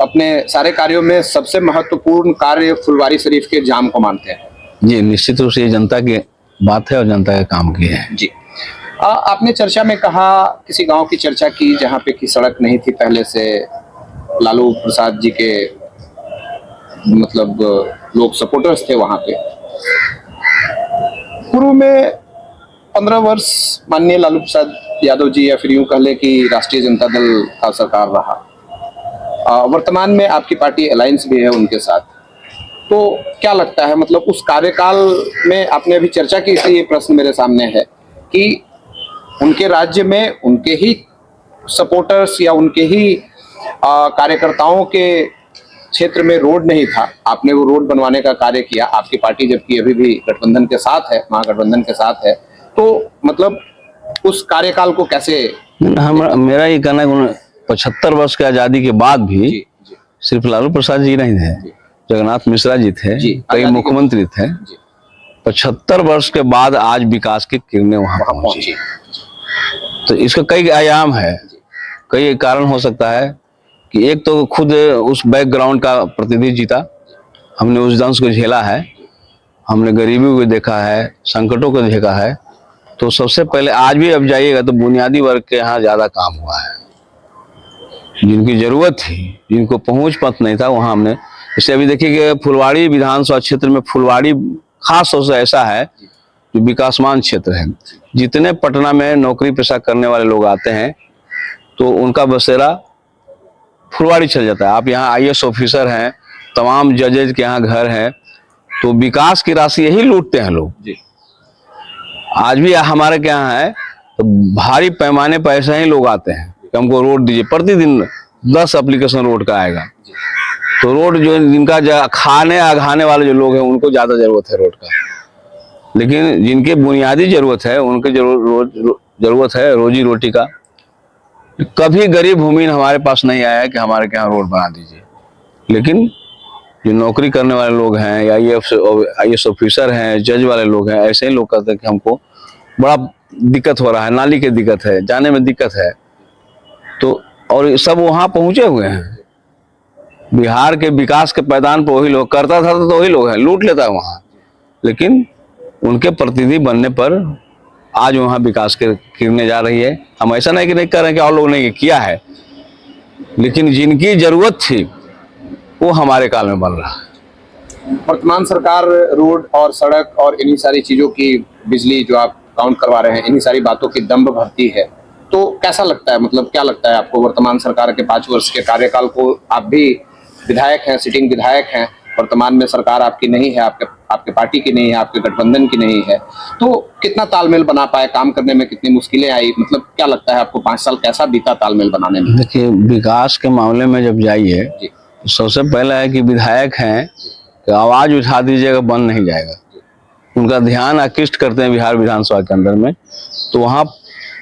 अपने सारे कार्यों में सबसे महत्वपूर्ण कार्य फुलवारी शरीफ के जाम को मानते हैं? जी, निश्चित रूप से ये जनता की बात है और जनता के काम की है। जी। आपने चर्चा में कहा, किसी गांव की चर्चा की जहां पे की सड़क नहीं थी पहले से, लालू प्रसाद जी के मतलब लोग सपोर्टर्स थे वहां पे। पूर्व में 15 वर्ष माननीय लालू प्रसाद यादव जी, या फिर यूं कह ले कि राष्ट्रीय जनता दल का सरकार रहा। वर्तमान में आपकी पार्टी अलायंस भी है उनके साथ, तो क्या लगता है, मतलब उस कार्यकाल में आपने अभी चर्चा की, इसलिए ये प्रश्न मेरे सामने है कि उनके राज्य में उनके ही सपोर्टर्स या उनके ही कार्यकर्ताओं के क्षेत्र में रोड नहीं था, आपने वो रोड बनवाने का कार्य किया। आपकी पार्टी जबकि अभी भी गठबंधन के साथ है, महागठबंधन के साथ है, तो मतलब उस कार्यकाल को कैसे? मेरा ये कहना है 75 वर्ष की आजादी के बाद भी सिर्फ लालू प्रसाद जी नहीं थे, जगन्नाथ मिश्रा जी थे, कई मुख्यमंत्री थे। 75 वर्ष के बाद आज विकास की किरणें वहां पहुंची। तो इसका कई आयाम है, कई कारण हो सकता है कि एक तो खुद उस बैकग्राउंड का प्रतिनिधि जीता, हमने उस दंश को झेला है, हमने गरीबी को देखा है, संकटों को देखा है। तो सबसे पहले आज भी अब जाइएगा तो बुनियादी वर्ग के यहाँ ज्यादा काम हुआ है, जिनकी जरूरत थी, जिनको पहुंच पथ नहीं था, वहां हमने। जैसे अभी देखिए कि फुलवाड़ी विधानसभा क्षेत्र में फुलवाड़ी खास तौर से ऐसा है जो विकासमान क्षेत्र है। जितने पटना में नौकरी पेशा करने वाले लोग आते हैं तो उनका बसेरा फुलवाड़ी चल जाता है। आप यहाँ आईएएस ऑफिसर हैं, तमाम जजेज के यहाँ घर हैं, तो विकास की राशि यही लूटते हैं लोग। आज भी हमारे के यहाँ है तो भारी पैमाने पर ऐसे ही लोग आते हैं कि हमको रोड दीजिए। प्रतिदिन 10 एप्लीकेशन रोड का आएगा। तो रोड जो जिनका खाने आघाने वाले जो लोग हैं उनको ज्यादा जरूरत है रोड का, लेकिन जिनके बुनियादी जरूरत है उनके जरूरत है रोजी रोटी का। कभी गरीब भूमिहीन हमारे पास नहीं आया है कि हमारे यहाँ रोड बना दीजिए, लेकिन जो नौकरी करने वाले लोग हैं या आईएएस ऑफिसर हैं, जज वाले लोग हैं, ऐसे ही लोग कहते हैं कि हमको बड़ा दिक्कत हो रहा है, नाली की दिक्कत है, जाने में दिक्कत है। तो और सब वहां पहुंचे हुए हैं। बिहार के विकास के पैदान पर वही लोग करता था, तो वही लोग हैं, लूट लेता है वहां, लेकिन उनके प्रतिनिधि बनने पर आज वहां विकास के किरणें जा रही है। हम ऐसा नहीं कि नहीं कर रहे हैं कि और लोग नहीं किया है, लेकिन जिनकी जरूरत थी वो हमारे काल में बन रहा है। वर्तमान सरकार रोड और सड़क और इन्हीं सारी चीजों की, बिजली जो आप काउंट करवा रहे हैं, इन्हीं सारी बातों की दम्भ भरती है, तो कैसा लगता है, मतलब क्या लगता है आपको वर्तमान सरकार के 5 वर्ष के कार्यकाल को? आप भी विधायक हैं, सिटिंग विधायक हैं, वर्तमान में सरकार आपकी नहीं है, आपके पार्टी की नहीं है, आपके गठबंधन की नहीं है, तो कितना तालमेल बना पाए, काम करने में कितनी मुश्किलें आई, मतलब क्या लगता है आपको 5 साल कैसा बीता तालमेल बनाने में? देखिए, विकास के मामले में जब जाइए तो सबसे पहला है कि विधायक हैं कि आवाज उठा दीजिएगा, बन नहीं जाएगा। उनका ध्यान आकृष्ट करते हैं बिहार विधानसभा के अंदर में, तो वहाँ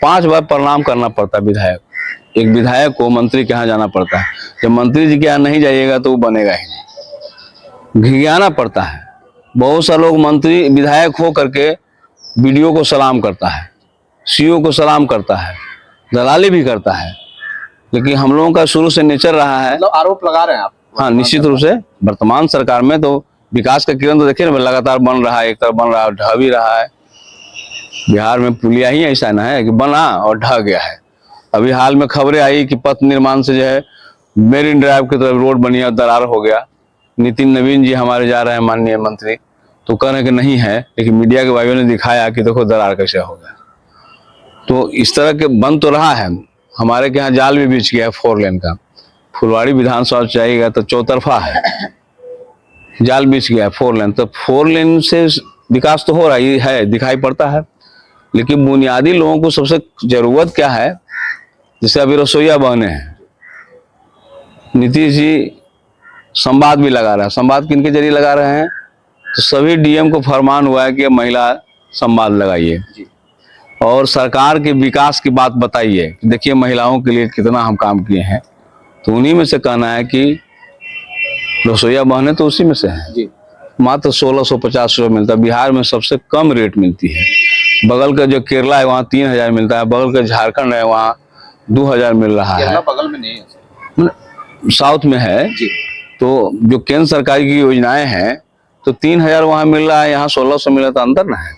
5 बार प्रणाम करना पड़ता है विधायक। एक विधायक को मंत्री के यहाँ जाना पड़ता है। जब मंत्री जी के यहाँ नहीं जाइएगा तो वो बनेगा ही नहीं, घिघियाना पड़ता है। बहुत सा लोग मंत्री विधायक हो करके बीडीओ को सलाम करता है, सीओ को सलाम करता है, दलाली भी करता है, लेकिन हम लोगों का शुरू से नेचर रहा है। मतलब आरोप लगा रहे हैं आप? हाँ, निश्चित रूप से वर्तमान सरकार में तो विकास का किरण तो देखिए ना, लगातार बन रहा है, एक तरफ बन रहा है, ढह भी रहा है। बिहार में पुलिया ही ऐसा ना है कि बना और ढह गया है। अभी हाल में खबरें आई कि पथ निर्माण से जो है मेरिन ड्राइव की तरफ रोड बनी और दरार हो गया। नितिन नवीन जी हमारे जा रहे हैं, माननीय मंत्री, तो कह रहे हैं कि नहीं है, लेकिन मीडिया के भाइयों ने दिखाया कि देखो दरार कैसे हो गया। तो इस तरह के बन तो रहा है। हमारे के यहाँ जाल भी बिछ गया है 4 लेन का। फुलवाड़ी विधानसभा जाइएगा तो चौतरफा है, जाल बिछ गया है 4 लेन। तो 4 लेन से विकास तो हो रहा ही है, दिखाई पड़ता है, लेकिन बुनियादी लोगों को सबसे जरूरत क्या है? जैसे अभी रसोईया बहने हैं, नीतीश जी संवाद भी लगा रहा है। संवाद किनके जरिए लगा रहे हैं? तो सभी डीएम को फरमान हुआ है कि महिला संवाद लगाइए और सरकार के विकास की बात बताइए, देखिए महिलाओं के लिए कितना हम काम किए हैं। तो उन्हीं में से कहना है कि रसोईया बहने तो उसी में से है। मात्र 1650 रुपये मिलता है। बिहार में सबसे कम रेट मिलती है। बगल का जो केरला है वहाँ 3000 मिलता है, बगल का झारखंड है वहाँ 2000 मिल रहा है। बगल में नहीं है, साउथ में है। तो जो केंद्र सरकार की योजनाएं हैं तो 3000 वहां मिल रहा है, यहाँ 1600 मिल रहा, तो अंतर ना है।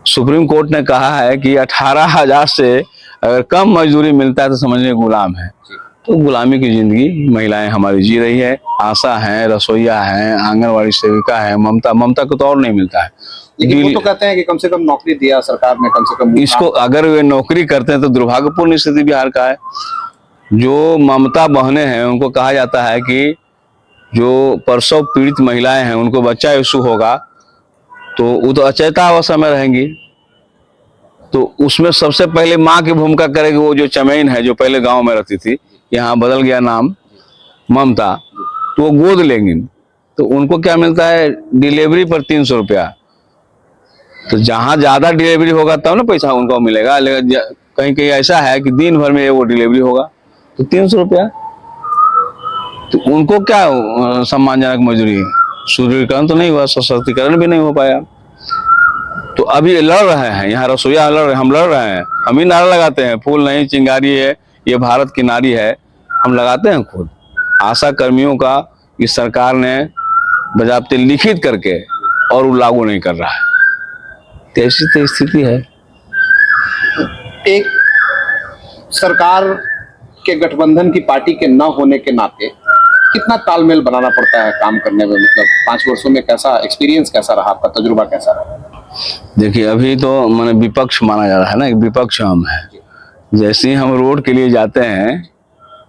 सुप्रीम कोर्ट ने कहा है कि 18,000 से अगर कम मजदूरी मिलता है तो समझिए गुलाम है। तो गुलामी की जिंदगी महिलाएं हमारी जी रही है। आशा है, रसोईया है, आंगनवाड़ी सेविका है, ममता को तो और नहीं मिलता है। लेकिन वो तो कहते हैं कि कम से कम नौकरी दिया सरकार ने, कम से कम इसको अगर वे नौकरी करते हैं तो दुर्भाग्यपूर्ण स्थिति बिहार का है। जो ममता बहने हैं उनको कहा जाता है कि जो प्रसव पीड़ित महिलाएं हैं उनको बच्चा इशू होगा तो वो तो अचेता अवस्था में रहेंगी, तो उसमें सबसे पहले माँ की भूमिका करेगी। वो जो चमैन है जो पहले गांव में रहती थी, यहाँ बदल गया नाम ममता, तो वो गोद लेंगी। तो उनको क्या मिलता है? डिलीवरी पर 300 रुपया। तो जहां ज्यादा डिलीवरी होगा तब ना पैसा उनको मिलेगा। लेकिन कहीं कहीं ऐसा है कि दिन भर में वो डिलीवरी होगा तो 300 रुपया। तो उनको क्या सम्मानजनक मजदूरी? सुदृढ़ीकरण तो नहीं हुआ, सशक्तिकरण भी नहीं हो पाया। तो अभी लड़ रहे हैं, यहाँ रसोईया लड़ रहे हैं, हम लड़ रहे हैं। हम ही नारा लगाते हैं, फूल नहीं चिंगारी है ये भारत की नारी है, हम लगाते हैं खुद। आशा कर्मियों का इस सरकार ने बजाबते लिखित करके और वो लागू नहीं कर रहा है। तो ऐसी तो स्थिति है। एक सरकार के गठबंधन की पार्टी के न होने के नाते कितना तालमेल बनाना पड़ता है काम करने में? मतलब 5 वर्षों में कैसा एक्सपीरियंस, कैसा रहा आपका तजुर्बा, कैसा रहा? देखिए, अभी तो मैंने विपक्ष माना जा रहा है ना, विपक्ष हम है। जैसे ही हम रोड के लिए जाते हैं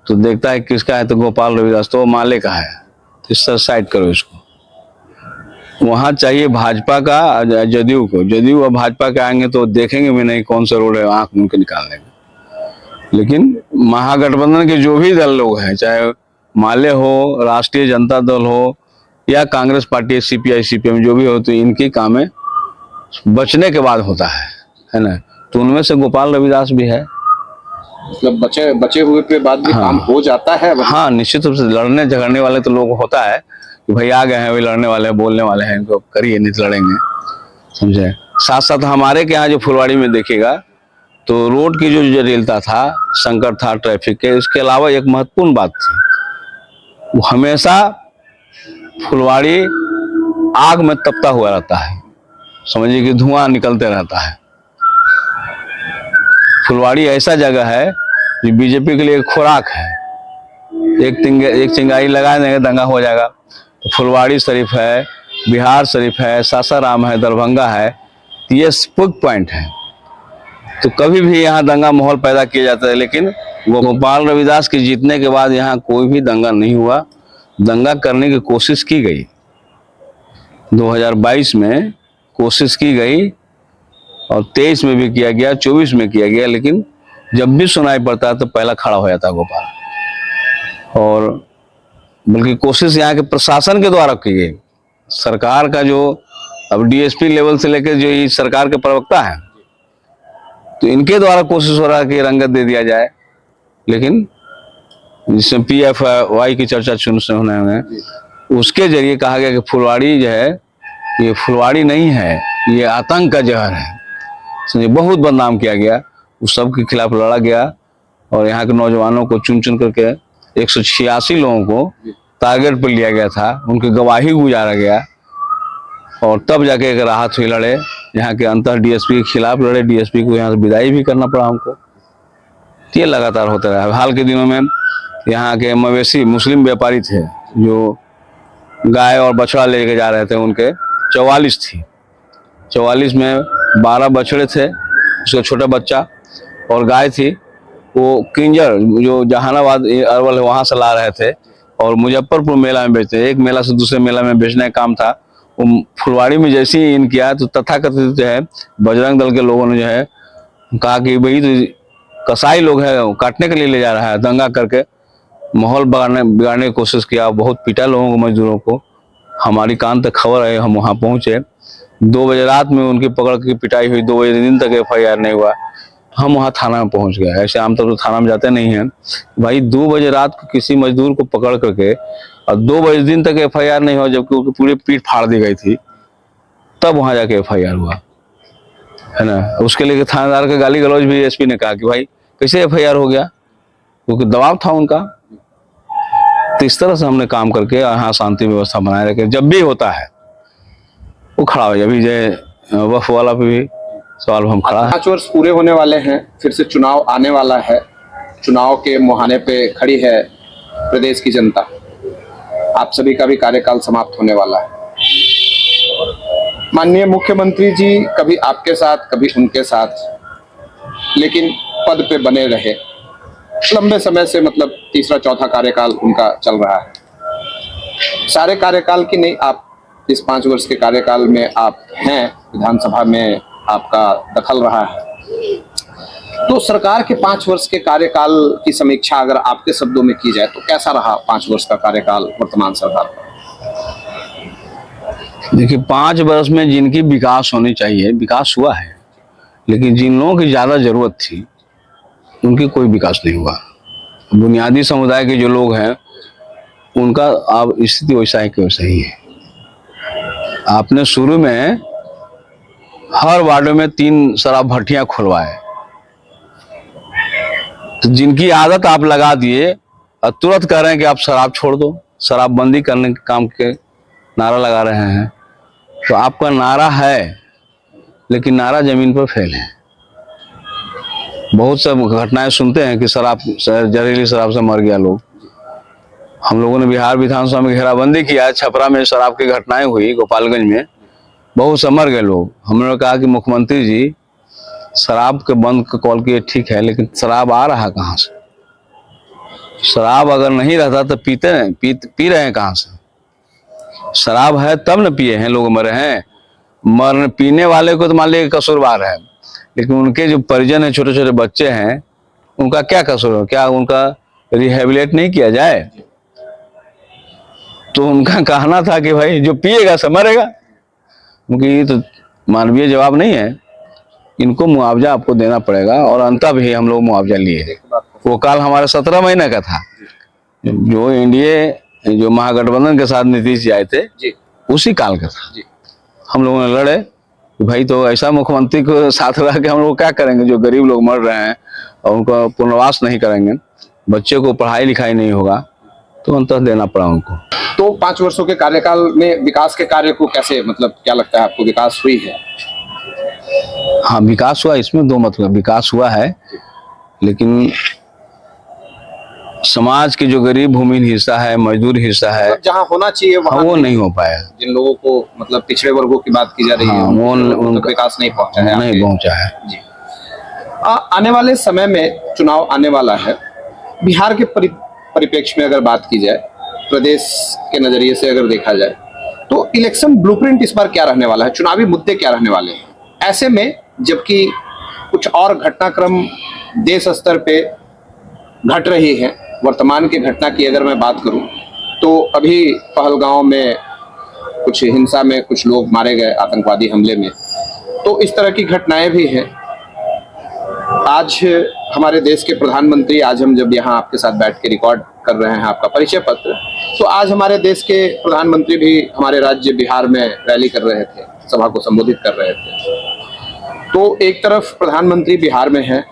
तो देखता है किसका है, तो गोपाल रविदास, तो माले का है, तो इस तरह साइड करो इसको। वहां चाहिए भाजपा का, जदयू को। जदयू और भाजपा के आएंगे तो देखेंगे भी नहीं कौन सा रोड है, आंख मुंह के निकाल देंगे। लेकिन महागठबंधन के जो भी दल लोग हैं, चाहे माले हो, राष्ट्रीय जनता दल हो या कांग्रेस पार्टी, सीपीआई सीपीएम, जो भी हो, तो इनकी कामें बचने के बाद होता है ना। तो उनमें से गोपाल रविदास भी है। मतलब बचे हुए के बाद भी काम हो जाता है? हाँ, निश्चित रूप से। लड़ने झगड़ने वाले तो लोग होता है कि भाई आ गए हैं, वही लड़ने वाले हैं, बोलने वाले हैं, इनको करिए, नहीं तो लड़ेंगे, समझे। साथ साथ हमारे के यहाँ जो फुलवाड़ी में देखिएगा तो रोड की जो जटिलता था, संकट था ट्रैफिक के, इसके अलावा एक महत्वपूर्ण बात थी, वो हमेशा फुलवाड़ी आग में तपता हुआ रहता है। समझिए कि धुआं निकलते रहता है। फुलवाड़ी ऐसा जगह है जो बीजेपी के लिए एक खुराक है। एक चिंगारी लगा देंगे, दंगा हो जाएगा। फुलवाड़ी शरीफ है, बिहार शरीफ है, सासाराम है, दरभंगा है, ये पिक पॉइंट है। तो कभी भी यहाँ दंगा माहौल पैदा किया जाता है, लेकिन गोपाल रविदास के जीतने के बाद यहाँ कोई भी दंगा नहीं हुआ। दंगा करने की कोशिश की गई 2022 में, कोशिश की गई और 23 में भी किया गया, 24 में किया गया, लेकिन जब भी सुनाई पड़ता है तो पहला खड़ा हो जाता गोपाल। और बल्कि कोशिश यहाँ के प्रशासन के द्वारा की गई, सरकार का जो अब डीएसपी लेवल से लेकर जो ये सरकार के प्रवक्ता है, तो इनके द्वारा कोशिश हो रहा है कि रंगत दे दिया जाए। लेकिन जिसमें PFI की चर्चा होने हुए, उसके जरिए कहा गया कि फुलवाड़ी जो है ये फुलवाड़ी नहीं है, ये आतंक का जहर है। बहुत बदनाम किया गया, उस सब के खिलाफ लड़ा गया और यहाँ के नौजवानों को चुन चुन करके 186 लोगों को टारगेट पर लिया गया था, उनकी गवाही गुजारा गया और तब जाके एक राहत हुई। लड़े यहाँ के अंतर डीएसपी के खिलाफ लड़े, डीएसपी को यहाँ से विदाई भी करना पड़ा हमको। ये लगातार होता रहा। हाल के दिनों में यहाँ के मवेशी मुस्लिम व्यापारी थे जो गाय और बछड़ा लेके जा रहे थे, उनके 44 थी, 44 में 12 बछड़े थे, उसका छोटा बच्चा और गाय थी। वो किंजर जो जहानाबाद अरवल है वहां से ला रहे थे और मुजफ्फरपुर मेला में बेचते। एक मेला से दूसरे मेला में बेचने का काम था। वो फुलवाड़ी में जैसे ही इन किया तो तथाकथित जो है बजरंग दल के लोगों ने जो है कहा कि भाई तो कसाई लोग है, काटने के लिए ले जा रहा है, दंगा करके माहौल बिगाड़ने की कोशिश किया। बहुत पीटा लोगों को, मजदूरों को। हमारी कान तक खबर है, हम वहाँ पहुंचे। 2 बजे रात में उनकी पकड़ की पिटाई हुई, 2 बजे दिन तक FIR नहीं हुआ। हम वहाँ थाना में पहुंच गए। ऐसे आमतौर पर थाना में जाते नहीं हैं भाई। 2 बजे रात को किसी मजदूर को पकड़ करके और 2 बजे दिन तक FIR नहीं हुआ, जबकि उसकी पूरी पीठ फाड़ दी गई थी, तब वहां जाके FIR हुआ है ना। उसके लिए थानेदार का गाली गलौज भी SP ने कहा कि भाई कैसे FIR हो गया, क्योंकि दबाव था उनका। तो इस तरह से हमने काम करके यहाँ शांति व्यवस्था बनाए रखे। जब भी होता है वो खड़ा हो जाए। अभी जो वफ वाला पे भी सवाल हम खड़ा है। 5 वर्ष पूरे होने वाले हैं, फिर से चुनाव आने वाला है। चुनाव के मुहाने पे खड़ी है प्रदेश की जनता। आप सभी का भी कार्यकाल समाप्त होने वाला है। माननीय मुख्यमंत्री जी कभी आपके साथ कभी उनके साथ, लेकिन पद पे बने रहे लंबे समय से, मतलब तीसरा चौथा कार्यकाल उनका चल रहा है। सारे कार्यकाल की नहीं, आप इस 5 वर्ष के कार्यकाल में आप हैं, विधानसभा में आपका दखल रहा है। तो सरकार के 5 वर्ष के कार्यकाल की समीक्षा अगर आपके शब्दों में की जाए तो कैसा रहा 5 वर्ष का कार्यकाल वर्तमान सरकार का? देखिए, 5 वर्ष में जिनकी विकास होनी चाहिए विकास हुआ है, लेकिन जिन लोगों की ज्यादा जरूरत थी उनकी कोई विकास नहीं हुआ। बुनियादी समुदाय के जो लोग हैं उनका अब स्थिति वैसा है कि वैसा ही है। आपने शुरू में हर वार्डों में 3 शराब भट्टियां खुलवाए, तो जिनकी आदत आप लगा दिए और तुरंत कह रहे हैं कि आप शराब छोड़ दो, शराबबंदी करने के काम के नारा लगा रहे हैं। तो आपका नारा है, लेकिन नारा जमीन पर फेल है। बहुत सब घटनाएं सुनते हैं कि जहरीली शराब से मर गया लोग। हम लोगों ने बिहार विधानसभा में घेराबंदी किया, छपरा में शराब की घटनाएं हुई, गोपालगंज में बहुत से मर गए लोग। हमने कहा कि मुख्यमंत्री जी शराब के बंद का कॉल किए, ठीक है, लेकिन शराब आ रहा कहाँ से? शराब अगर नहीं रहता तो पी रहे हैं कहाँ से? शराब है तब न पिए हैं, लोग मरे हैं। पीने वाले को तो मान लिया कसूरवार है, लेकिन उनके जो परिजन है, छोटे छोटे बच्चे हैं, उनका क्या कसूर है? क्या उनका रिहेबिलिट नहीं किया जाए? तो उनका कहना था कि भाई जो पिएगा सब मरेगा। क्योंकि ये तो मानवीय जवाब नहीं है। इनको मुआवजा आपको देना पड़ेगा और अंततः भी हम लोग मुआवजा लिए। वो काल हमारे 17 महीने का था, जो एनडीए जो महागठबंधन के साथ नीतीश जी आए थे, उसी काल का था। हम लोगों ने लड़े कि भाई तो ऐसा मुख्यमंत्री को साथ रह के हम लोग क्या करेंगे, जो गरीब लोग मर रहे हैं और उनको पुनर्वास नहीं करेंगे, बच्चे को पढ़ाई लिखाई नहीं होगा, तो अंततः देना पड़ा उनको। तो 5 वर्षों के कार्यकाल में विकास के कार्य को कैसे, मतलब क्या लगता है आपको, विकास हुई है? हाँ, विकास हुआ, इसमें दो मतलब विकास हुआ है, लेकिन समाज के जो गरीब भूमिहीन हिस्सा है, मजदूर हिस्सा है, मतलब जहाँ होना चाहिए हाँ, वहाँ वो नहीं हो पाया। जिन लोगों को मतलब पिछड़े वर्गों की बात की जा रही है, हाँ, वो उनका विकास नहीं पहुंचा है, नहीं पहुंचा है। जी। आने वाले समय में चुनाव आने वाला है। बिहार के परिप्रेक्ष्य में अगर बात की जाए, प्रदेश के नजरिए से अगर देखा जाए, तो इलेक्शन ब्लूप्रिंट इस बार क्या रहने वाला है, चुनावी मुद्दे क्या रहने वाले हैं? ऐसे में जबकि कुछ और घटनाक्रम देश स्तर पे घट रही है, वर्तमान के घटना की अगर मैं बात करूं तो अभी पहलगांव में कुछ हिंसा में कुछ लोग मारे गए आतंकवादी हमले में, तो इस तरह की घटनाएं भी हैं। आज हमारे देश के प्रधानमंत्री, आज हम जब यहाँ आपके साथ बैठ के रिकॉर्ड कर रहे हैं आपका परिचय पत्र, तो आज हमारे देश के प्रधानमंत्री भी हमारे राज्य बिहार में रैली कर रहे थे, सभा को संबोधित कर रहे थे। तो एक तरफ प्रधानमंत्री बिहार में है,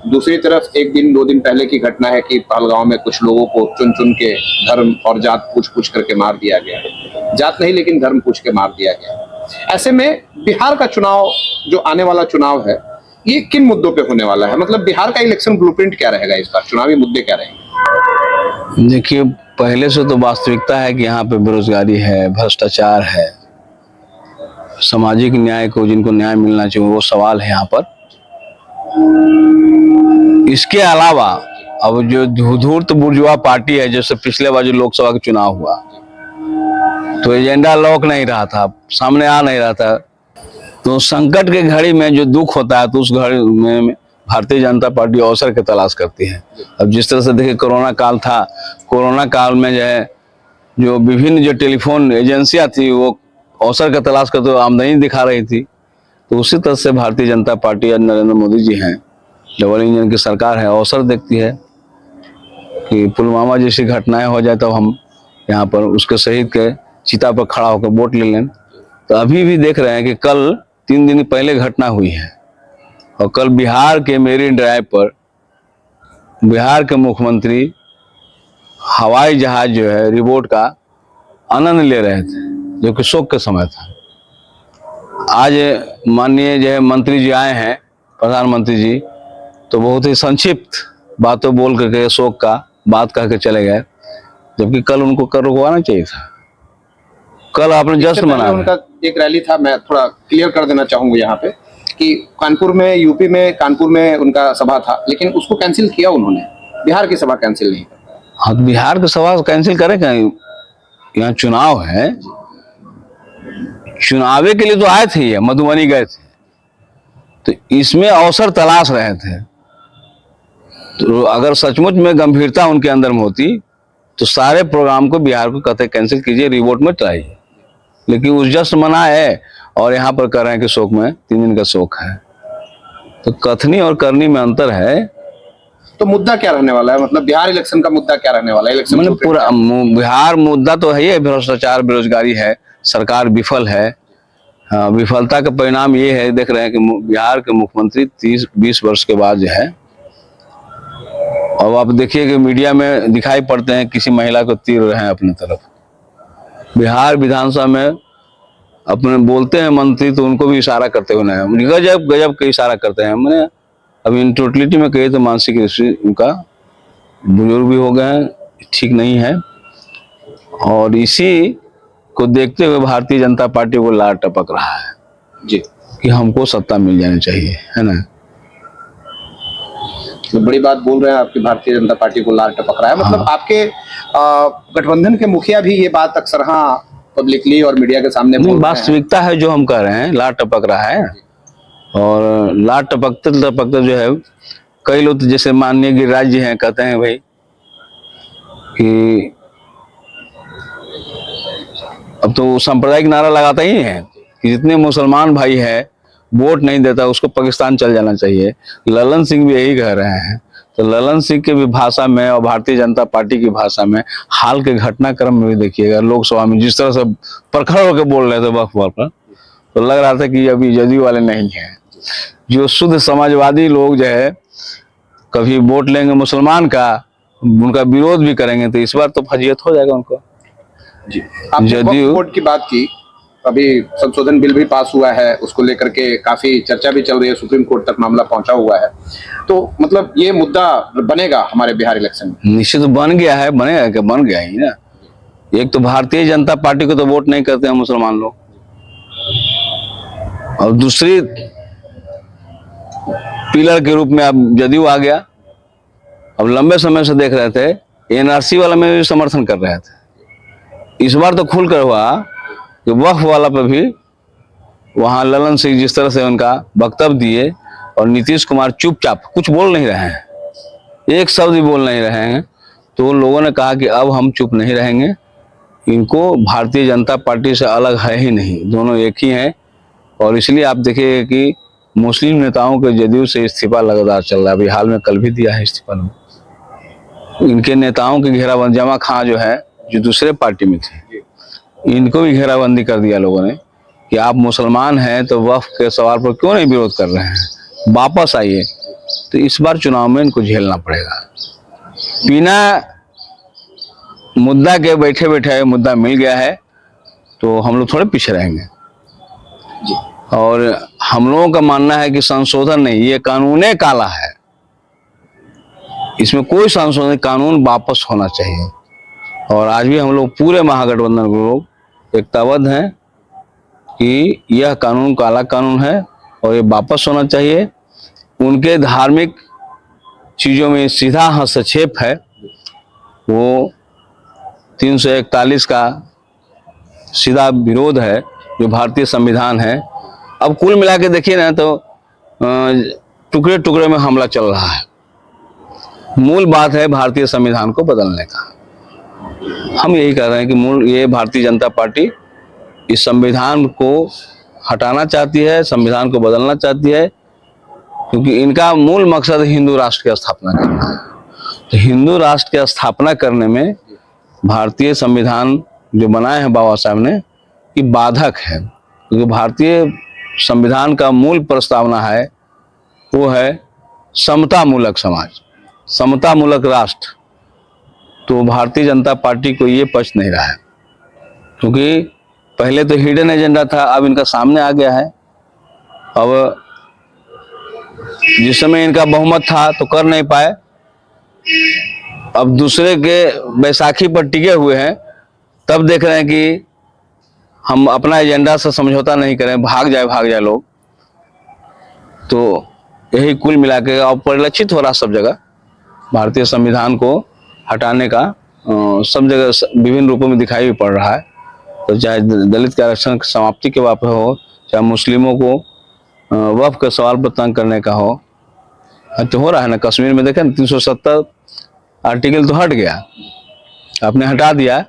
दूसरी तरफ एक दिन 2 दिन पहले की घटना है कि पहलगांव में कुछ लोगों को चुन चुन के धर्म और जात पूछ करके मार दिया गया। जात नहीं लेकिन धर्म पूछ के मार दिया गया। ऐसे में बिहार का चुनाव, जो आने वाला चुनाव है, ये किन मुद्दों पे होने वाला है? मतलब बिहार का इलेक्शन ब्लूप्रिंट क्या रहेगा इस बार, चुनावी मुद्दे क्या रहेंगे? देखिए, पहले से तो वास्तविकता है कि यहाँ पे बेरोजगारी है, भ्रष्टाचार है, सामाजिक न्याय को जिनको न्याय मिलना चाहिए वो सवाल है यहाँ पर। इसके अलावा अब जो धूर्त बुर्जुआ पार्टी है, जैसे पिछले बार जो लोकसभा का चुनाव हुआ तो एजेंडा लॉक नहीं रहा था, सामने आ नहीं रहा था, तो संकट के घड़ी में जो दुख होता है तो उस घड़ी में भारतीय जनता पार्टी अवसर की तलाश करती है। अब जिस तरह से देखिए कोरोना काल था, कोरोना काल में जो है जो विभिन्न जो टेलीफोन एजेंसियां थी वो अवसर का तलाश करते हुए आमदनी दिखा रही थी, तो उसी तरह से भारतीय जनता पार्टी और नरेंद्र मोदी जी हैं, डबल इंजन की सरकार है, अवसर देखती है कि पुलवामा जैसी घटनाएं हो जाए तो हम यहाँ पर उसके शहीद के चिता पर खड़ा होकर वोट ले लें। तो अभी भी देख रहे हैं कि कल 3 दिन पहले घटना हुई है और कल बिहार के मेरीन ड्राइव पर बिहार के मुख्यमंत्री हवाई जहाज जो है रिपोर्ट का आनंद ले रहे थे, जो कि शोक के समय था। आज माननीय जो है मंत्री जी आए हैं, प्रधानमंत्री जी, तो बहुत ही संक्षिप्त बातों बोल करके शोक का बात कह के चले गए, जबकि कल उनको कर रुकवाना चाहिए था। कल आपने जश्न मनाया। उनका एक रैली था, मैं थोड़ा क्लियर कर देना चाहूंगा यहाँ पे कि कानपुर में, यूपी में कानपुर में उनका सभा था, लेकिन उसको कैंसिल किया उन्होंने, बिहार की सभा कैंसिल नहीं कर। हाँ, बिहार की सभा कैंसिल करे कहीं, यहाँ चुनाव है, चुनावे के लिए तो आए थे, ये मधुबनी गए थे, तो इसमें अवसर तलाश रहे थे। तो अगर सचमुच में गंभीरता उनके अंदर में होती तो सारे प्रोग्राम को बिहार को कहते कैंसिल कीजिए, रिवोट में ट्राई, लेकिन उस जश्न मना है और यहाँ पर कह रहे हैं कि शोक में 3 दिन का शोक है। तो कथनी और करनी में अंतर है। तो मुद्दा क्या रहने वाला है, मतलब बिहार इलेक्शन का मुद्दा क्या रहने वाला है? इलेक्शन मतलब पूरा बिहार मुद्दा तो है ही, भ्रष्टाचार, बेरोजगारी है, सरकार विफल है। हाँ, विफलता का परिणाम ये है, देख रहे हैं कि बिहार के मुख्यमंत्री 30-20 वर्ष के बाद जो है, और आप देखिए कि मीडिया में दिखाई पड़ते हैं किसी महिला को तीर रहे हैं अपनी तरफ। बिहार विधानसभा में अपने बोलते हैं मंत्री तो उनको भी इशारा करते हुए नहीं, गजब गजब के इशारा करते हैं। मैंने अब इन टोटलिटी में कही तो मानसिक उनका बुजुर्ग भी हो गए हैं, ठीक नहीं है, और इसी को देखते हुए भारतीय जनता पार्टी को लार टपक रहा है जी कि हमको सत्ता मिल जानी चाहिए, है ना। तो बड़ी बात बोल रहे हैं आपकी, भारतीय जनता पार्टी को लार टपक रहा है। मतलब हाँ। आपके गठबंधन के मुखिया भी ये बात अक्सर हाँ पब्लिकली और मीडिया के सामने बोल रहे हैं। वास्तविकता है जो हम कह रहे हैं, लार टपक रहा है, और लार टपकते टपकते जो है कई लोग जैसे माननीय गिरिराज जी हैं, कहते हैं भाई कि अब तो सांप्रदायिक नारा लगाता ही है कि जितने मुसलमान भाई है वोट नहीं देता उसको पाकिस्तान चल जाना चाहिए। ललन सिंह भी यही कह रहे हैं। तो ललन सिंह के भी भाषा में और भारतीय जनता पार्टी की भाषा में हाल के घटनाक्रम में भी देखिएगा, लोकसभा में जिस तरह से प्रखर होकर बोल रहे थे वक्त पर, तो लग रहा था कि अभी जदयू वाले नहीं है। जो शुद्ध समाजवादी लोग जो है कभी वोट लेंगे मुसलमान का, उनका विरोध भी करेंगे, तो इस बार तो फजीयत हो जाएगा उनको। जी, आपने वोट की बात की, अभी संशोधन बिल भी पास हुआ है, उसको लेकर के काफी चर्चा भी चल रही है, सुप्रीम कोर्ट तक मामला पहुंचा हुआ है। तो मतलब ये मुद्दा बनेगा हमारे बिहार इलेक्शन में? निश्चित बन गया है, बनेगा क्या, बन गया ही ना। एक तो भारतीय जनता पार्टी को तो वोट नहीं करते हैं मुसलमान लोग, और दूसरी पिलर के रूप में अब जदयू आ गया। अब लंबे समय से देख रहे थे, एनआरसी वाला में भी समर्थन कर रहे थे। इस बार तो खुलकर हुआ कि वक्फ वाला पे भी वहां ललन सिंह जिस तरह से उनका वक्तव्य दिए, और नीतीश कुमार चुपचाप कुछ बोल नहीं रहे हैं, एक शब्द भी बोल नहीं रहे हैं। तो लोगों ने कहा कि अब हम चुप नहीं रहेंगे, इनको भारतीय जनता पार्टी से अलग है ही नहीं, दोनों एक ही हैं। और इसलिए आप देखिए कि मुस्लिम नेताओं के जदयू से इस्तीफा लगातार चल रहा है। अभी हाल में कल भी दिया है इस्तीफा लोग। इनके नेताओं की घेराबंदी, जमा खां जो है, जो दूसरे पार्टी में थे, इनको भी घेराबंदी कर दिया लोगों ने कि आप मुसलमान हैं तो वक्फ के सवाल पर क्यों नहीं विरोध कर रहे हैं, वापस आइए। तो इस बार चुनाव में इनको झेलना पड़ेगा। बिना मुद्दा के बैठे बैठे मुद्दा मिल गया है तो हम लोग थोड़े पीछे रहेंगे। और हम लोगों का मानना है कि संशोधन नहीं, ये कानून काला है, इसमें कोई संशोधन, कानून वापस होना चाहिए। और आज भी हम लोग पूरे महागठबंधन के लोग एकताबद्ध हैं कि यह कानून काला कानून है और ये वापस होना चाहिए। उनके धार्मिक चीजों में सीधा हस्तक्षेप है, वो 341 का सीधा विरोध है जो भारतीय संविधान है। अब कुल मिला के देखिए ना तो टुकड़े टुकड़े में हमला चल रहा है। मूल बात है भारतीय संविधान को बदलने का। हम यही कह रहे हैं कि ये भारतीय जनता पार्टी इस संविधान को हटाना चाहती है, संविधान को बदलना चाहती है, क्योंकि इनका मूल मकसद हिंदू राष्ट्र की स्थापना करना है। तो हिंदू राष्ट्र की स्थापना करने में भारतीय संविधान जो बनाए हैं बाबा साहब ने, कि बाधक है। क्योंकि भारतीय संविधान का मूल प्रस्तावना है वो है समता मूलक समाज, समता मूलक राष्ट्र। तो भारतीय जनता पार्टी को ये पक्ष नहीं रहा है, क्योंकि पहले तो हिडन एजेंडा था, अब इनका सामने आ गया है। अब जिस समय इनका बहुमत था तो कर नहीं पाए, अब दूसरे के बैसाखी पर टिके हुए हैं, तब देख रहे हैं कि हम अपना एजेंडा से समझौता नहीं करें, भाग जाए लोग। तो यही कुल मिला के अब परिलक्षित हो रहा सब जगह, भारतीय संविधान को हटाने का सब जगह विभिन्न रूपों में दिखाई भी पड़ रहा है। तो चाहे दलित के आरक्षण की समाप्ति के वापस हो, चाहे मुस्लिमों को वक्फ के सवाल पर तंग करने का हो, तो हो रहा है ना। कश्मीर में देखें 370 आर्टिकल तो हट गया, आपने हटा दिया,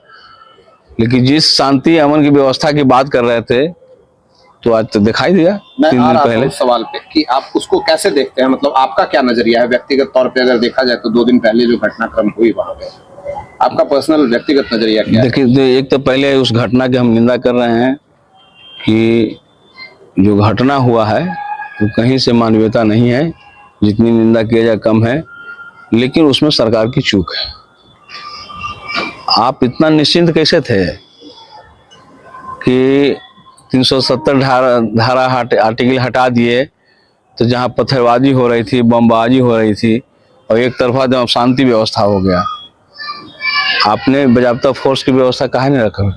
लेकिन जिस शांति अमन की व्यवस्था की बात कर रहे थे तो आज तो दिखाई दिया। मैं 3 आ दिन रहा पहले था उस सवाल पे कि आप उसको कैसे देखते हैं, मतलब आपका क्या नजरिया है व्यक्तिगत तौर पे? अगर देखा जाए तो 2 दिन पहले जो घटनाक्रम हुई वहां पे, आपका पर्सनल व्यक्तिगत नजरिया क्या है? देखिए, एक तो पहले उस घटना की हम निंदा कर रहे हैं कि जो घटना हुआ है तो कहीं से मानवीयता नहीं है, जितनी निंदा किया जाए कम है, लेकिन उसमें सरकार की चूक है। आप इतना निश्चिंत कैसे थे कि 370 धारा आर्टिकल हटा दिए, तो जहां पत्थरबाजी हो रही थी, बमबाजी हो रही थी, और एक तरफा जब शांति व्यवस्था हो गया, आपने बजाबता फोर्स की व्यवस्था काहे नहीं रखा?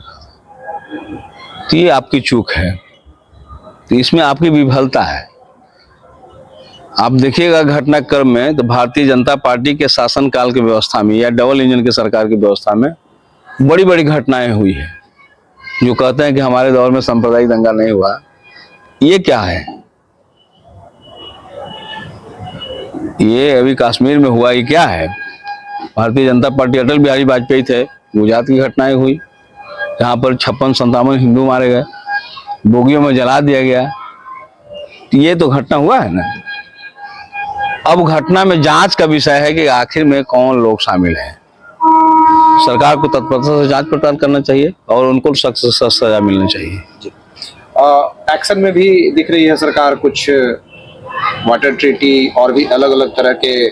तो ये आपकी चूक है, तो इसमें आपकी विफलता है। आप देखिएगा घटनाक्रम में तो भारतीय जनता पार्टी के शासनकाल की व्यवस्था में या डबल इंजन की सरकार की व्यवस्था में बड़ी बड़ी घटनाएं हुई है। जो कहते हैं कि हमारे दौर में सांप्रदायिक दंगा नहीं हुआ, ये क्या है? ये अभी कश्मीर में हुआ, ये क्या है? भारतीय जनता पार्टी, अटल बिहारी वाजपेयी थे, गुजरात की घटनाएं हुई, जहां पर 56-57 हिंदू मारे गए, बोगियों में जला दिया गया। ये तो घटना हुआ है ना। अब घटना में जांच का विषय है कि आखिर में कौन लोग शामिल हैं। सरकार को तत्परता से जांच पड़ताल करना चाहिए और उनको सख्त से सख्त सजा मिलनी चाहिए। एक्शन में भी दिख रही है सरकार, कुछ वाटर ट्रीटी और भी अलग अलग तरह के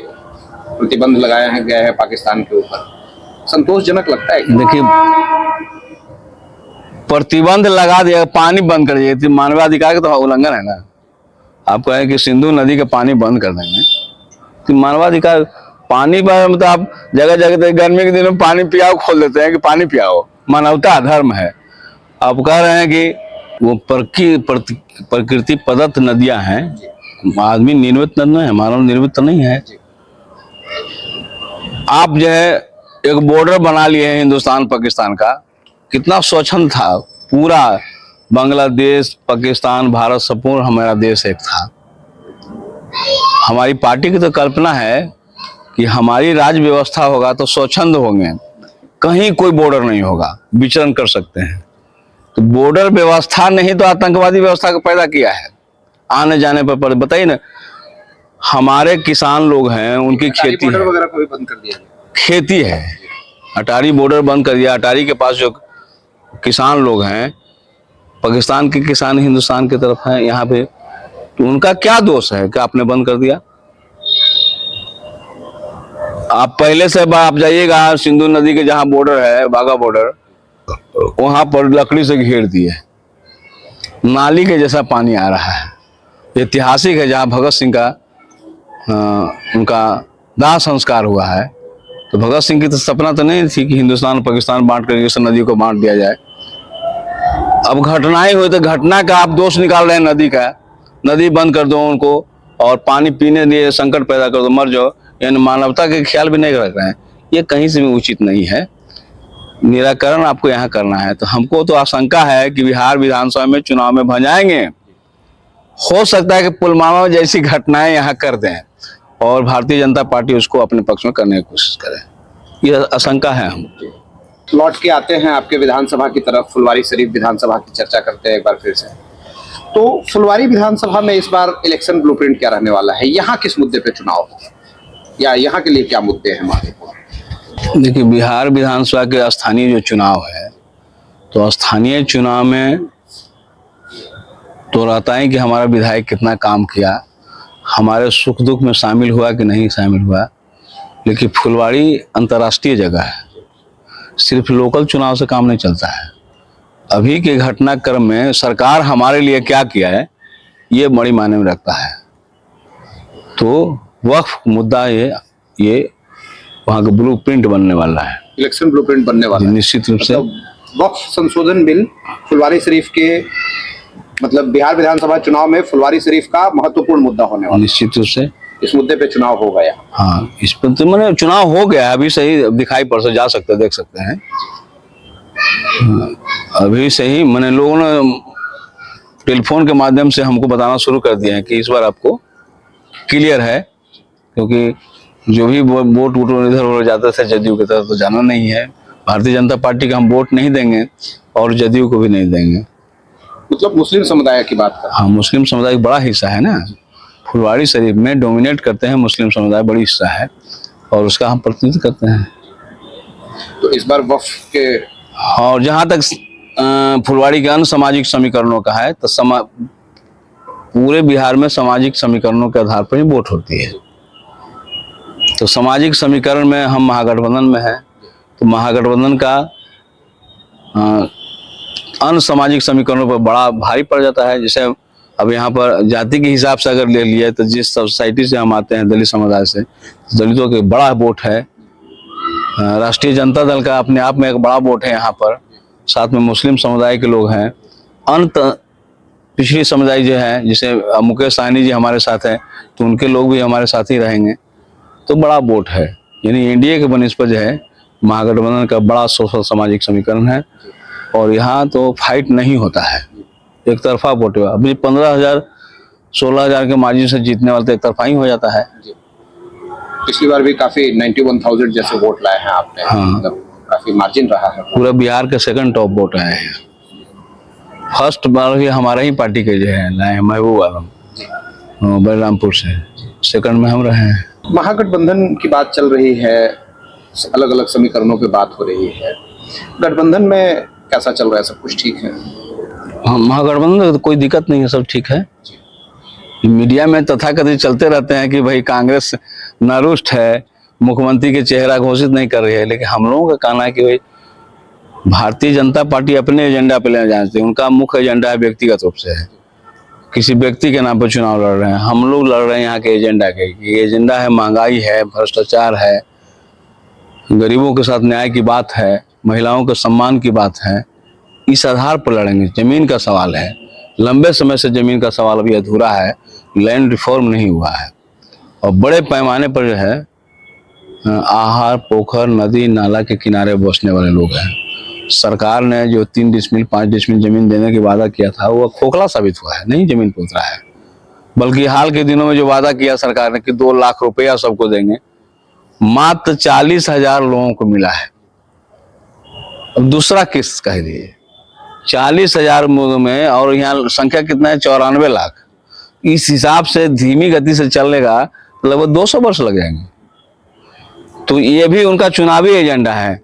प्रतिबंध लगाए गए हैं पाकिस्तान के ऊपर। संतोषजनक लगता है? देखिए, प्रतिबंध लगा दिया, पानी बंद कर दिया, तो मानवाधिकार का तो उल्लंघन है ना। आप कहें कि सिंधु नदी का पानी बंद कर देंगे तो मानवाधिकार, पानी पर मतलब आप जगह जगह गर्मी के दिनों में पानी पियाओ खोल देते हैं कि पानी पियाओ, मानवता धर्म है। आप कह रहे हैं कि वो प्रकृति प्रदत्त नदियां हैं, आदमी निर्मित नदियां है, मानव निर्मित तो नहीं है। आप जो है एक बॉर्डर बना लिए हैं हिंदुस्तान पाकिस्तान का, कितना स्वच्छंद था, पूरा बांग्लादेश पाकिस्तान भारत संपूर्ण हमारा देश एक था। हमारी पार्टी की तो कल्पना है कि हमारी राज्य व्यवस्था होगा तो स्वच्छंद होंगे, कहीं कोई बॉर्डर नहीं होगा, विचरण कर सकते हैं। तो बॉर्डर व्यवस्था नहीं तो आतंकवादी व्यवस्था को पैदा किया है, आने जाने पर बताइए ना। हमारे किसान लोग हैं, उनकी खेती है, वगैरह को भी बंद कर दिया, खेती है, अटारी बॉर्डर बंद कर दिया। अटारी के पास जो किसान लोग हैं, पाकिस्तान के किसान हिंदुस्तान की तरफ हैं यहाँ पे, तो उनका क्या दोष है कि आपने बंद कर दिया? आप पहले से आप जाइएगा सिंधु नदी के जहां बॉर्डर है, बाघा बॉर्डर, वहां पर लकड़ी से घेर दिए, नाली के जैसा पानी आ रहा है। ऐतिहासिक है, जहां भगत सिंह का उनका दाह संस्कार हुआ है। तो भगत सिंह की तो सपना तो नहीं थी कि हिंदुस्तान पाकिस्तान बांट करके इस नदी को बांट दिया जाए। अब घटनाएं हुई तो घटना का आप दोष निकाल रहे हैं नदी का, नदी बंद कर दो उनको और पानी पीने लिए संकट पैदा कर दो, मर जाओ, यानी मानवता के ख्याल भी नहीं रख रहे हैं। ये कहीं से भी उचित नहीं है। निराकरण आपको यहाँ करना है। तो हमको तो आशंका है कि बिहार विधानसभा में चुनाव में भंजाएंगे, हो सकता है कि पुलवामा जैसी घटनाएं यहाँ कर दें और भारतीय जनता पार्टी उसको अपने पक्ष में करने की कोशिश करे, ये आशंका है। हम लौट के आते हैं आपके विधानसभा की तरफ, फुलवारी शरीफ विधानसभा की चर्चा करते हैं एक बार फिर से। तो फुलवारी विधानसभा में इस बार इलेक्शन ब्लूप्रिंट क्या रहने वाला है? यहाँ किस मुद्दे पे चुनाव होगा या यहाँ के लिए क्या मुद्दे हैं हमारे? देखिए, बिहार विधानसभा के स्थानीय जो चुनाव है, तो स्थानीय चुनाव में तो रहता है कि हमारा विधायक कितना काम किया, हमारे सुख दुख में शामिल हुआ कि नहीं शामिल हुआ। लेकिन फुलवारी अंतर्राष्ट्रीय जगह है, सिर्फ लोकल चुनाव से काम नहीं चलता है। अभी के घटनाक्रम में सरकार हमारे लिए क्या किया है, ये बड़ी मायने में रखता है। तो वक्फ मुद्दा ये वहाँ का ब्लूप्रिंट बनने वाला है, इलेक्शन ब्लूप्रिंट बनने वाला है निश्चित रूप से। वक्फ संशोधन बिल फुलवारी शरीफ के, मतलब बिहार विधानसभा चुनाव में फुलवारी शरीफ का महत्वपूर्ण मुद्दा होने वाला है। निश्चित रूप से इस मुद्दे पे चुनाव हो गया। हाँ, इस पर तो मैंने चुनाव हो गया, अभी सही दिखाई पड़ से जा सकते, देख सकते हैं। अभी सही मैंने लोगों ने टेलीफोन के माध्यम से हमको बताना शुरू कर दिया है कि इस बार आपको क्लियर है, क्योंकि जो भी वोट इधर उधर जाते थे जदयू की तरफ, तो जाना नहीं है। भारतीय जनता पार्टी का हम वोट नहीं देंगे और जदयू को भी नहीं देंगे। मतलब मुस्लिम समुदाय की बात कर। हाँ, मुस्लिम समुदाय एक बड़ा हिस्सा है ना, फुलवारी शरीफ में डोमिनेट करते हैं मुस्लिम समुदाय, बड़ी हिस्सा है और उसका हम प्रतिनिधित्व करते हैं। तो इस बार वक्फ के, और जहाँ तक फुलवाड़ी के अन्य सामाजिक समीकरणों का है, तो पूरे बिहार में सामाजिक समीकरणों के आधार पर ही वोट होती है। तो सामाजिक समीकरण में हम महागठबंधन में हैं, तो महागठबंधन का अन्य सामाजिक समीकरणों पर बड़ा भारी पड़ जाता है। जैसे अब यहाँ पर जाति के हिसाब से अगर ले लिया, तो जिस सोसाइटी से हम आते हैं, दलित समुदाय से, दलितों के बड़ा वोट है। राष्ट्रीय जनता दल का अपने आप में एक बड़ा वोट है यहाँ पर, साथ में मुस्लिम समुदाय के लोग हैं। अन्य पिछड़ी समुदाय जो है, जैसे मुकेश सहनी जी हमारे साथ हैं, तो उनके लोग भी हमारे साथ ही रहेंगे, तो बड़ा वोट है। यानी एनडीए के बनिस्पत जो है महागठबंधन का बड़ा सोशल सामाजिक समीकरण है। और यहाँ तो फाइट नहीं होता है, एक तरफा वोट हुआ। अभी 15,000 16,000 के मार्जिन से जीतने वाले तो एक तरफा ही हो जाता है। पिछली बार भी काफी 91,000 जैसे वोट लाए हैं आपने। हाँ, मतलब काफी मार्जिन रहा है। पूरा बिहार के सेकंड टॉप वोट आए हैं। फर्स्ट बार भी हमारा ही पार्टी के जो है लाए, महबूब आलम बलरामपुर से, सेकंड में हम रहे हैं। महागठबंधन की बात चल रही है, अलग अलग समीकरणों पे बात हो रही है, गठबंधन में कैसा चल रहा है? सब कुछ ठीक है? हाँ, महागठबंधन में तो कोई दिक्कत नहीं है, सब ठीक है। मीडिया में तथाकथित चलते रहते हैं कि भाई कांग्रेस नारुष्ट है, मुख्यमंत्री के चेहरा घोषित नहीं कर रही है, लेकिन हम लोगों का कहना है कि भाई भारतीय जनता पार्टी अपने एजेंडा पे ले जाते हैं। उनका मुख्य एजेंडा है व्यक्तिगत रूप से है, किसी व्यक्ति के नाम पर चुनाव लड़ रहे हैं। हम लोग लड़ रहे हैं यहाँ के एजेंडा के। ये एजेंडा है महंगाई है, भ्रष्टाचार है, गरीबों के साथ न्याय की बात है, महिलाओं के सम्मान की बात है। इस आधार पर लड़ेंगे। जमीन का सवाल है, लंबे समय से जमीन का सवाल अभी अधूरा है, लैंड रिफॉर्म नहीं हुआ है और बड़े पैमाने पर जो है आहार, पोखर, नदी नाला के किनारे बसने वाले लोग हैं। सरकार ने जो 3 डिसमिल 5 डिसमिल जमीन देने की वादा किया था वो खोखला साबित हुआ है, नहीं जमीन पे उतरा है। बल्कि हाल के दिनों में जो वादा किया सरकार ने कि 2 लाख रुपया सबको देंगे, मात्र 40,000 लोगों को मिला है। अब दूसरा किस्त कह दिए 40,000 में, और यहाँ संख्या कितना है 94 लाख। इस हिसाब से धीमी गति से चलेगा लगभग 200 वर्ष लग जाएंगे। तो ये भी उनका चुनावी एजेंडा है।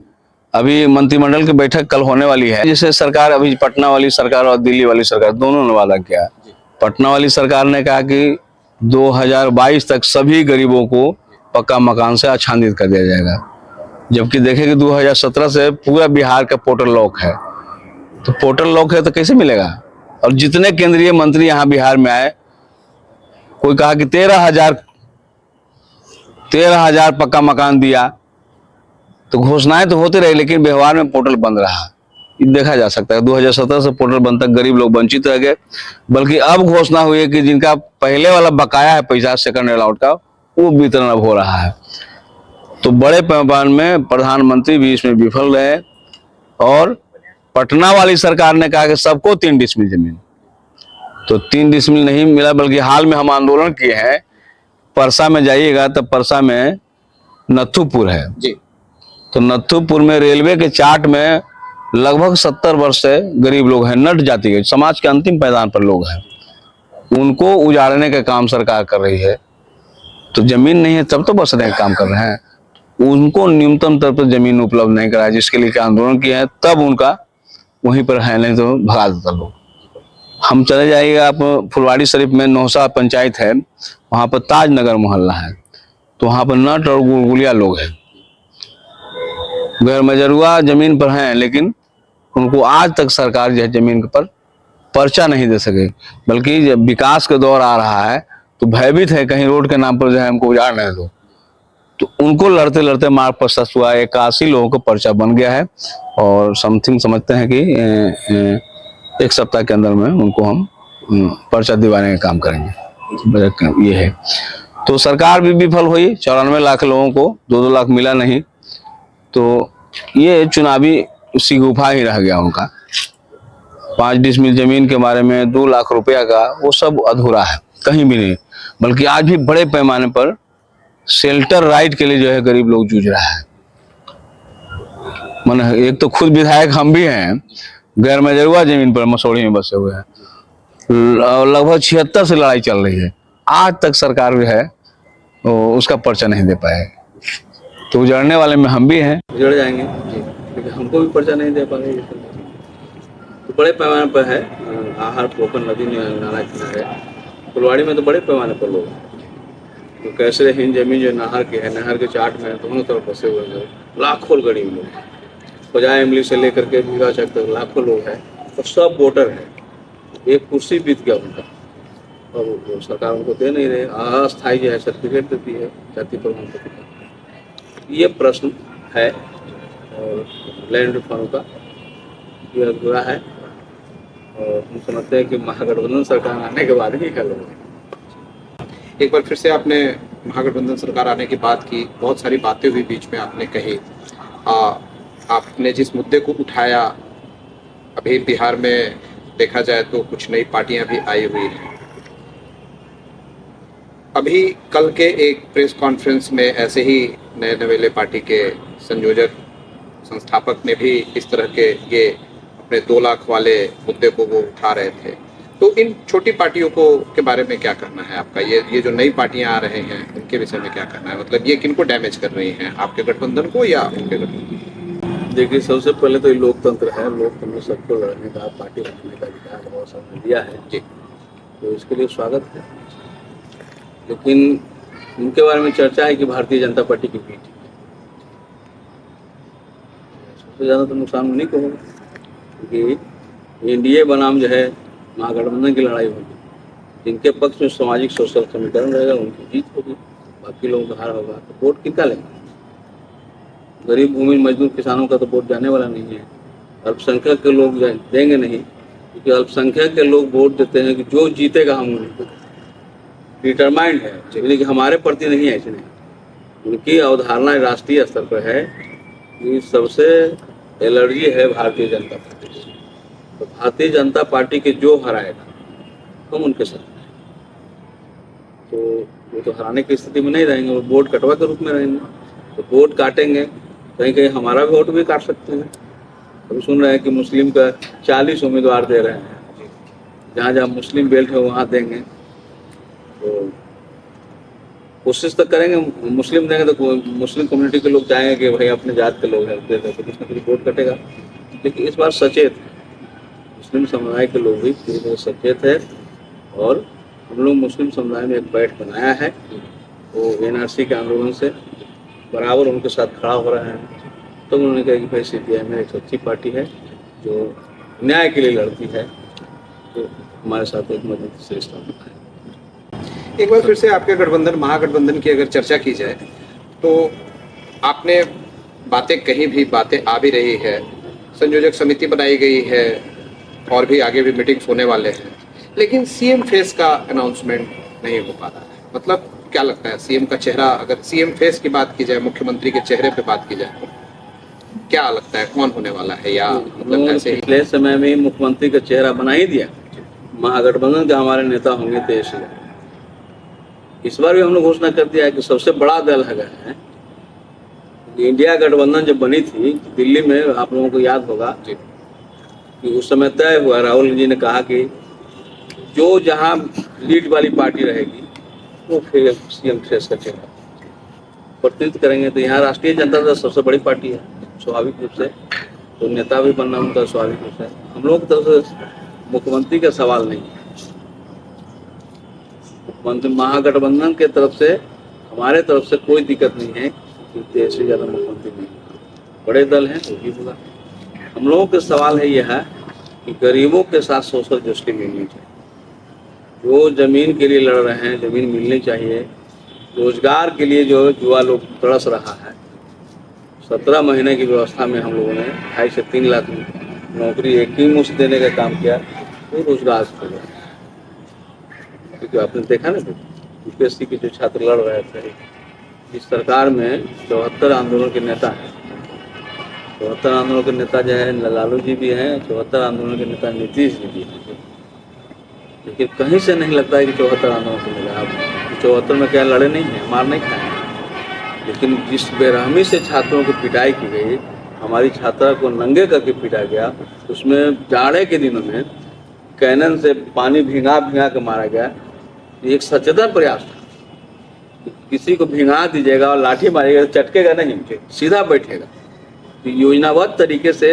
अभी मंत्रिमंडल की बैठक कल होने वाली है, जिसे सरकार अभी पटना वाली सरकार और दिल्ली वाली सरकार दोनों ने वादा किया। पटना वाली सरकार ने कहा कि 2022 तक सभी गरीबों को पक्का मकान से आच्छादित कर दिया जाएगा, जबकि देखें कि 2017 से पूरा बिहार का पोर्टल लॉक है। तो पोर्टल लॉक है तो कैसे मिलेगा? और जितने केंद्रीय मंत्री यहाँ बिहार में आए, कोई कहा कि 13,000 पक्का मकान दिया। तो घोषणाएं तो होती रही, लेकिन व्यवहार में पोर्टल बंद रहा। ये देखा जा सकता है 2017 से पोर्टल बंद तक गरीब लोग वंचित रह गए। बल्कि अब घोषणा हुई है कि जिनका पहले वाला बकाया है पैसा सेकंड अलाउट का, वो वितरण अब हो रहा है। तो बड़े पैमाने में प्रधानमंत्री भी इसमें विफल रहे और पटना वाली सरकार ने कहा कि सबको 3 डिसमिल जमीन, तो 3 डिसमिल नहीं मिला। बल्कि हाल में हम आंदोलन किए हैं। परसा में जाइएगा तो परसा में नथुपुर है जी। तो नथुपुर में रेलवे के चार्ट में लगभग 70 वर्ष से गरीब लोग हैं, नट जाति के, समाज के अंतिम पायदान पर लोग हैं। उनको उजाड़ने का काम सरकार कर रही है। तो जमीन नहीं है तब तो बसने का काम कर रहे हैं। उनको न्यूनतम स्तर पर जमीन उपलब्ध नहीं कराया, जिसके लिए आंदोलन किए हैं। तब उनका वहीं पर है, नहीं तो भगा देता लोग। हम चले जाइएगा आप फुलवाड़ी शरीफ में नौसा पंचायत है, वहां पर ताजनगर मोहल्ला है। तो वहां पर नट और गुलगुलिया लोग हैं, गैर मजरूआ जमीन पर हैं, लेकिन उनको आज तक सरकार जो है जमीन पर पर्चा नहीं दे सके। बल्कि जब विकास का दौर आ रहा है तो भयभीत है कहीं रोड के नाम पर जो है हमको उजाड़ नहीं दो। तो उनको लड़ते लड़ते मार्ग प्रशस्त हुआ। 81 लोगों को पर्चा बन गया है और समथिंग समझते हैं कि 1 सप्ताह के अंदर में उनको हम पर्चा दिवाने का काम करेंगे। ये है। तो सरकार भी विफल हुई। 94 लाख लोगों को 2-2 लाख मिला नहीं। तो ये चुनावी शिगुफा ही रह गया उनका। 5 डिसमिल जमीन के बारे में 2 लाख रुपया का, वो सब अधूरा है, कहीं भी नहीं। बल्कि आज भी बड़े पैमाने पर शेल्टर राइट के लिए जो है गरीब लोग जूझ रहा है। मन एक तो खुद विधायक हम भी हैं, गैर मजरूआ जमीन पर मसौड़ी में बसे हुए हैं। लगभग 76 से लड़ाई चल रही है। आज तक सरकार जो है उसका पर्चा नहीं दे पाए। तो उजड़ने वाले में हम भी हैं, उजड़ जाएंगे, लेकिन हमको भी पर्चा नहीं दे पाएंगे। तो बड़े पैमाने पर है आहार, पोखर, नदी नाला किनारे फुलवाड़ी में तो बड़े पैमाने पर लोग हैं। तो कैसे हिंद जमीन जो नहर के है, नहर के चाट में दोनों तरफ बसे हुए हैं लाखों गरीब लोग। बजाय इमली से लेकर के भीगा चक तक लाखों लोग हैं और सब वोटर है। एक कुर्सी बीत गया उनका और सरकार उनको दे नहीं रहे। अस्थायी जो है सर्टिफिकेट देती है, जाति प्रमाण पत्र। ये प्रश्न है और लैंड रिफॉर्म का ये अधूरा है और हम समझते हैं कि महागठबंधन सरकार आने के बाद ही हल होगा। एक बार फिर से आपने महागठबंधन सरकार आने की बात की, बहुत सारी बातें हुई बीच में आपने कही। आपने जिस मुद्दे को उठाया, अभी बिहार में देखा जाए तो कुछ नई पार्टियां भी आई हुई हैं। अभी कल के एक प्रेस कॉन्फ्रेंस में ऐसे ही नए नवेले पार्टी के संयोजक संस्थापक ने भी इस तरह के ये अपने 2 लाख वाले मुद्दे को वो उठा रहे थे। तो इन छोटी पार्टियों को के बारे में क्या करना है आपका? ये जो नई पार्टियां आ रहे हैं उनके विषय में क्या करना है? मतलब ये किनको डैमेज कर रही हैं, आपके गठबंधन को या उनके गठबंधन? देखिए, सबसे पहले तो ये लोकतंत्र है। लोकतंत्र में सबको लड़ने का, पार्टी रखने का अधिकार बहुत सारा दिया है जी, तो इसके लिए स्वागत है। लेकिन उनके बारे में चर्चा है कि भारतीय जनता पार्टी की पीठ तो ज़्यादा तो नुकसान उन्हीं को होगा, क्योंकि एनडीए बनाम जो है महागठबंधन की लड़ाई होगी। जिनके पक्ष में सामाजिक सोशल समीकरण रहेगा उनकी जीत होगी, बाकी लोगों का हार होगा। तो वोट कितना लेंगे? गरीब भूमि मजदूर किसानों का तो वोट जाने वाला नहीं है। अल्पसंख्यक के लोग देंगे नहीं, क्योंकि अल्पसंख्यक के लोग वोट देते हैं कि जो जीतेगा हम उनको डिटरमाइंड है, यानी कि हमारे प्रति नहीं है। ऐसे नहीं, उनकी अवधारणा राष्ट्रीय स्तर पर है कि सबसे एलर्जी है भारतीय जनता पार्टी से। तो भारतीय जनता पार्टी के जो हराएगा हम उनके साथ हैं। तो वो तो हराने की स्थिति में नहीं रहेंगे, वो वोट कटवा के रूप में रहेंगे। तो वोट काटेंगे, कहीं कहीं हमारा वोट भी काट सकते हैं। हम सुन रहे हैं कि मुस्लिम का 40 उम्मीदवार दे रहे हैं, जहाँ जहाँ मुस्लिम बेल्ट है वहाँ देंगे। तो कोशिश तो करेंगे, मुस्लिम देंगे तो मुस्लिम कम्युनिटी के लोग चाहेंगे कि भाई अपने जात के लोग हैं दे दो, तो कुछ ना कुछ वोट कटेगा। लेकिन इस बार सचेत है, मुस्लिम समुदाय के लोग भी पूरी तरह सचेत है। और हम लोग मुस्लिम समुदाय में एक बैठ बनाया है, वो एनआरसी के आंदोलन से बराबर उनके साथ खड़ा हो रहा है। तो उन्होंने कहा कि भाई सीपीआई एक अच्छी पार्टी है जो न्याय के लिए लड़ती है, तो हमारे साथ एक मजबूत से रिश्ता होता है। एक बार फिर से आपके गठबंधन महागठबंधन की अगर चर्चा की जाए तो आपने बातें कहीं भी बातें आ भी रही है, संयोजक समिति बनाई गई है और भी आगे भी मीटिंग्स होने वाले हैं, लेकिन सीएम फेस का अनाउंसमेंट नहीं हो पा रहा है। मतलब क्या लगता है सीएम का चेहरा, अगर सीएम फेस की बात की जाए, मुख्यमंत्री के चेहरे पे बात की जाए, क्या लगता है कौन होने वाला है? या मतलब ऐसे ही पिछले समय में मुख्यमंत्री का चेहरा बना ही दिया, महागठबंधन के हमारे नेता होंगे तेजस्वी। इस बार भी हम लोग घोषणा कर दिया है कि सबसे बड़ा दल है इंडिया गठबंधन जब बनी थी दिल्ली में, आप लोगों को याद होगा कि उस समय तय हुआ, राहुल जी ने कहा कि जो जहां लीड वाली पार्टी रहेगी वो फिर सीएम फेस का चेहरा प्रतिनिधित्व करेंगे। तो यहाँ राष्ट्रीय जनता दल सबसे बड़ी पार्टी है स्वाभाविक रूप से, तो नेता भी बनना उनका स्वाभाविक रूप से। हम लोग की तरफ से मुख्यमंत्री का सवाल नहीं है, मुख्यमंत्री महागठबंधन के तरफ से, हमारे तरफ से कोई दिक्कत नहीं है कि तेजस्वी यादव मुख्यमंत्री नहीं, बड़े दल हैं वो भी होगा। हम लोगों का सवाल है यह है कि गरीबों के साथ सोशल जस्टिस मिलनी चाहिए। जो जमीन के लिए लड़ रहे हैं जमीन मिलनी चाहिए। रोजगार के लिए जो युवा लोग तरस रहा है, 17 महीने की व्यवस्था में हम लोगों ने 2.5 से 3 लाख नौकरी एक ही मुश्त देने का काम किया, वो रोजगार से होगा। क्योंकि आपने देखा ना यूपीएससी के जो छात्र लड़ रहे थे, इस सरकार में 74 आंदोलन के नेता हैं। 74 आंदोलन के नेता जो है लालू जी भी हैं, 74 आंदोलन के नेता नीतीश जी भी हैं। लेकिन कहीं से नहीं लगता है कि 74 आंदोलन से मिला। आप 74 में क्या लड़े नहीं हैं, मार नहीं खाए, लेकिन जिस बेरहमी से छात्रों की पिटाई की गई, हमारी छात्रा को नंगे करके पीटा गया, उसमें जाड़े के दिनों में कैनन से पानी भिंगा के मारा गया। एक सचेतन प्रयास था, किसी को भिंगा दीजिएगा और लाठी मारिएगा तो चटकेगा नहीं, सीधा बैठेगा। तो योजनाबद्ध तरीके से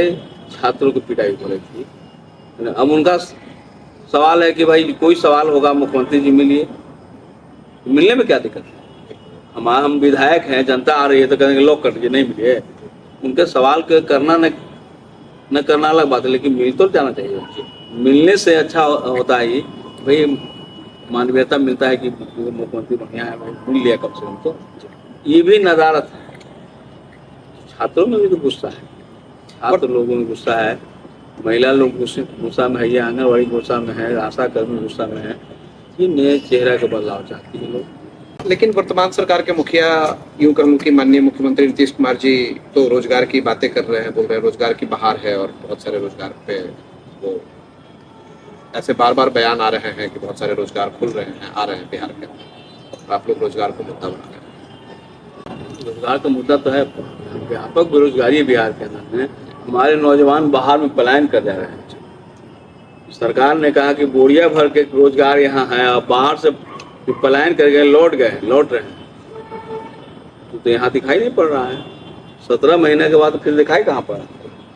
छात्रों की पिटाई हो रही थी। अब उनका सवाल है कि भाई कोई सवाल होगा मुख्यमंत्री जी मिलिए, मिलने में क्या दिक्कत है? हम विधायक हैं, जनता आ रही है तो कहेंगे लोग कर दीजिए, नहीं मिलिए। उनके सवाल के करना न करना अलग बात है, लेकिन मिल तो जाना चाहिए। मिलने से अच्छा होता है भाई, मानवीयता मिलता है कि मुख्यमंत्री बढ़िया है, भाई मिल लिया कम से कम। तो ये भी नदारत है। छात्रों में भी तो गुस्सा है, छात्र लोगों में गुस्सा है, महिला लोग गुस्सा में है, आंगनबाड़ी गुस्सा में है, आशा कर्मी गुस्सा में है। ये नए चेहरा का बदलाव चाहती है लोग। लेकिन वर्तमान सरकार के मुखिया, यूं कहूं कि माननीय मुख्यमंत्री नीतीश कुमार जी तो रोजगार की बातें कर रहे हैं, बोल रहे हैं रोजगार की बहार है और बहुत सारे रोजगार पे वो ऐसे बार बार बयान आ रहे हैं कि बहुत सारे रोजगार खुल रहे हैं, आ रहे हैं बिहार के अंदर। आप लोग रोजगार को मुद्दा बना रहे हैं। रोजगार का मुद्दा तो है, व्यापक बेरोजगारी बिहार के अंदर में। हमारे नौजवान बाहर में पलायन कर जा रहे हैं। सरकार ने कहा कि बोरिया भर के रोजगार यहाँ है, और बाहर से पलायन कर गए, लौट रहे हैं। तो यहाँ दिखाई नहीं पड़ रहा है। 17 महीने के बाद फिर दिखाई कहाँ पड़ा?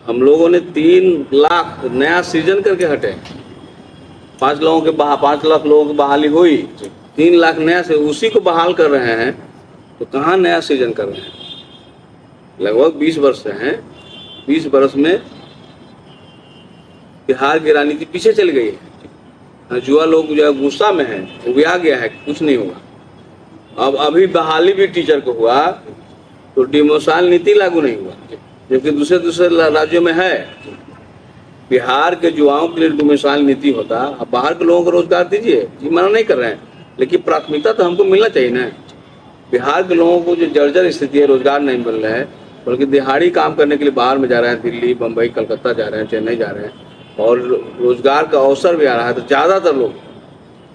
हम लोगों ने 3 लाख नया सृजन करके हटे। 5 लाख लोगों की बहाली हुई, 3 लाख नया से उसी को बहाल कर रहे हैं। तो कहाँ नया सृजन कर रहे हैं? लगभग 20 वर्ष से हैं 20 बरस में बिहार की राजनीति पीछे चल गई है। युवा लोग जो है गुस्सा में है, वो भी आ गया है, कुछ नहीं होगा। अब अभी बहाली भी टीचर को हुआ तो डिमोसाइल नीति लागू नहीं हुआ, जबकि दूसरे राज्यों में है। बिहार के युवाओं के लिए डिमोसाइल नीति होता। अब बाहर के लोगों को रोजगार दीजिए, जी मना नहीं कर रहे हैं, लेकिन प्राथमिकता तो हमको मिलना चाहिए ना। बिहार के लोगों को जो जर्जर स्थिति है, रोजगार नहीं मिल रहा है, बल्कि दिहाड़ी काम करने के लिए बाहर में जा रहे हैं, दिल्ली, बम्बई, कलकत्ता जा रहे हैं, चेन्नई जा रहे हैं, और रोजगार का अवसर भी आ रहा है। तो ज़्यादातर लोग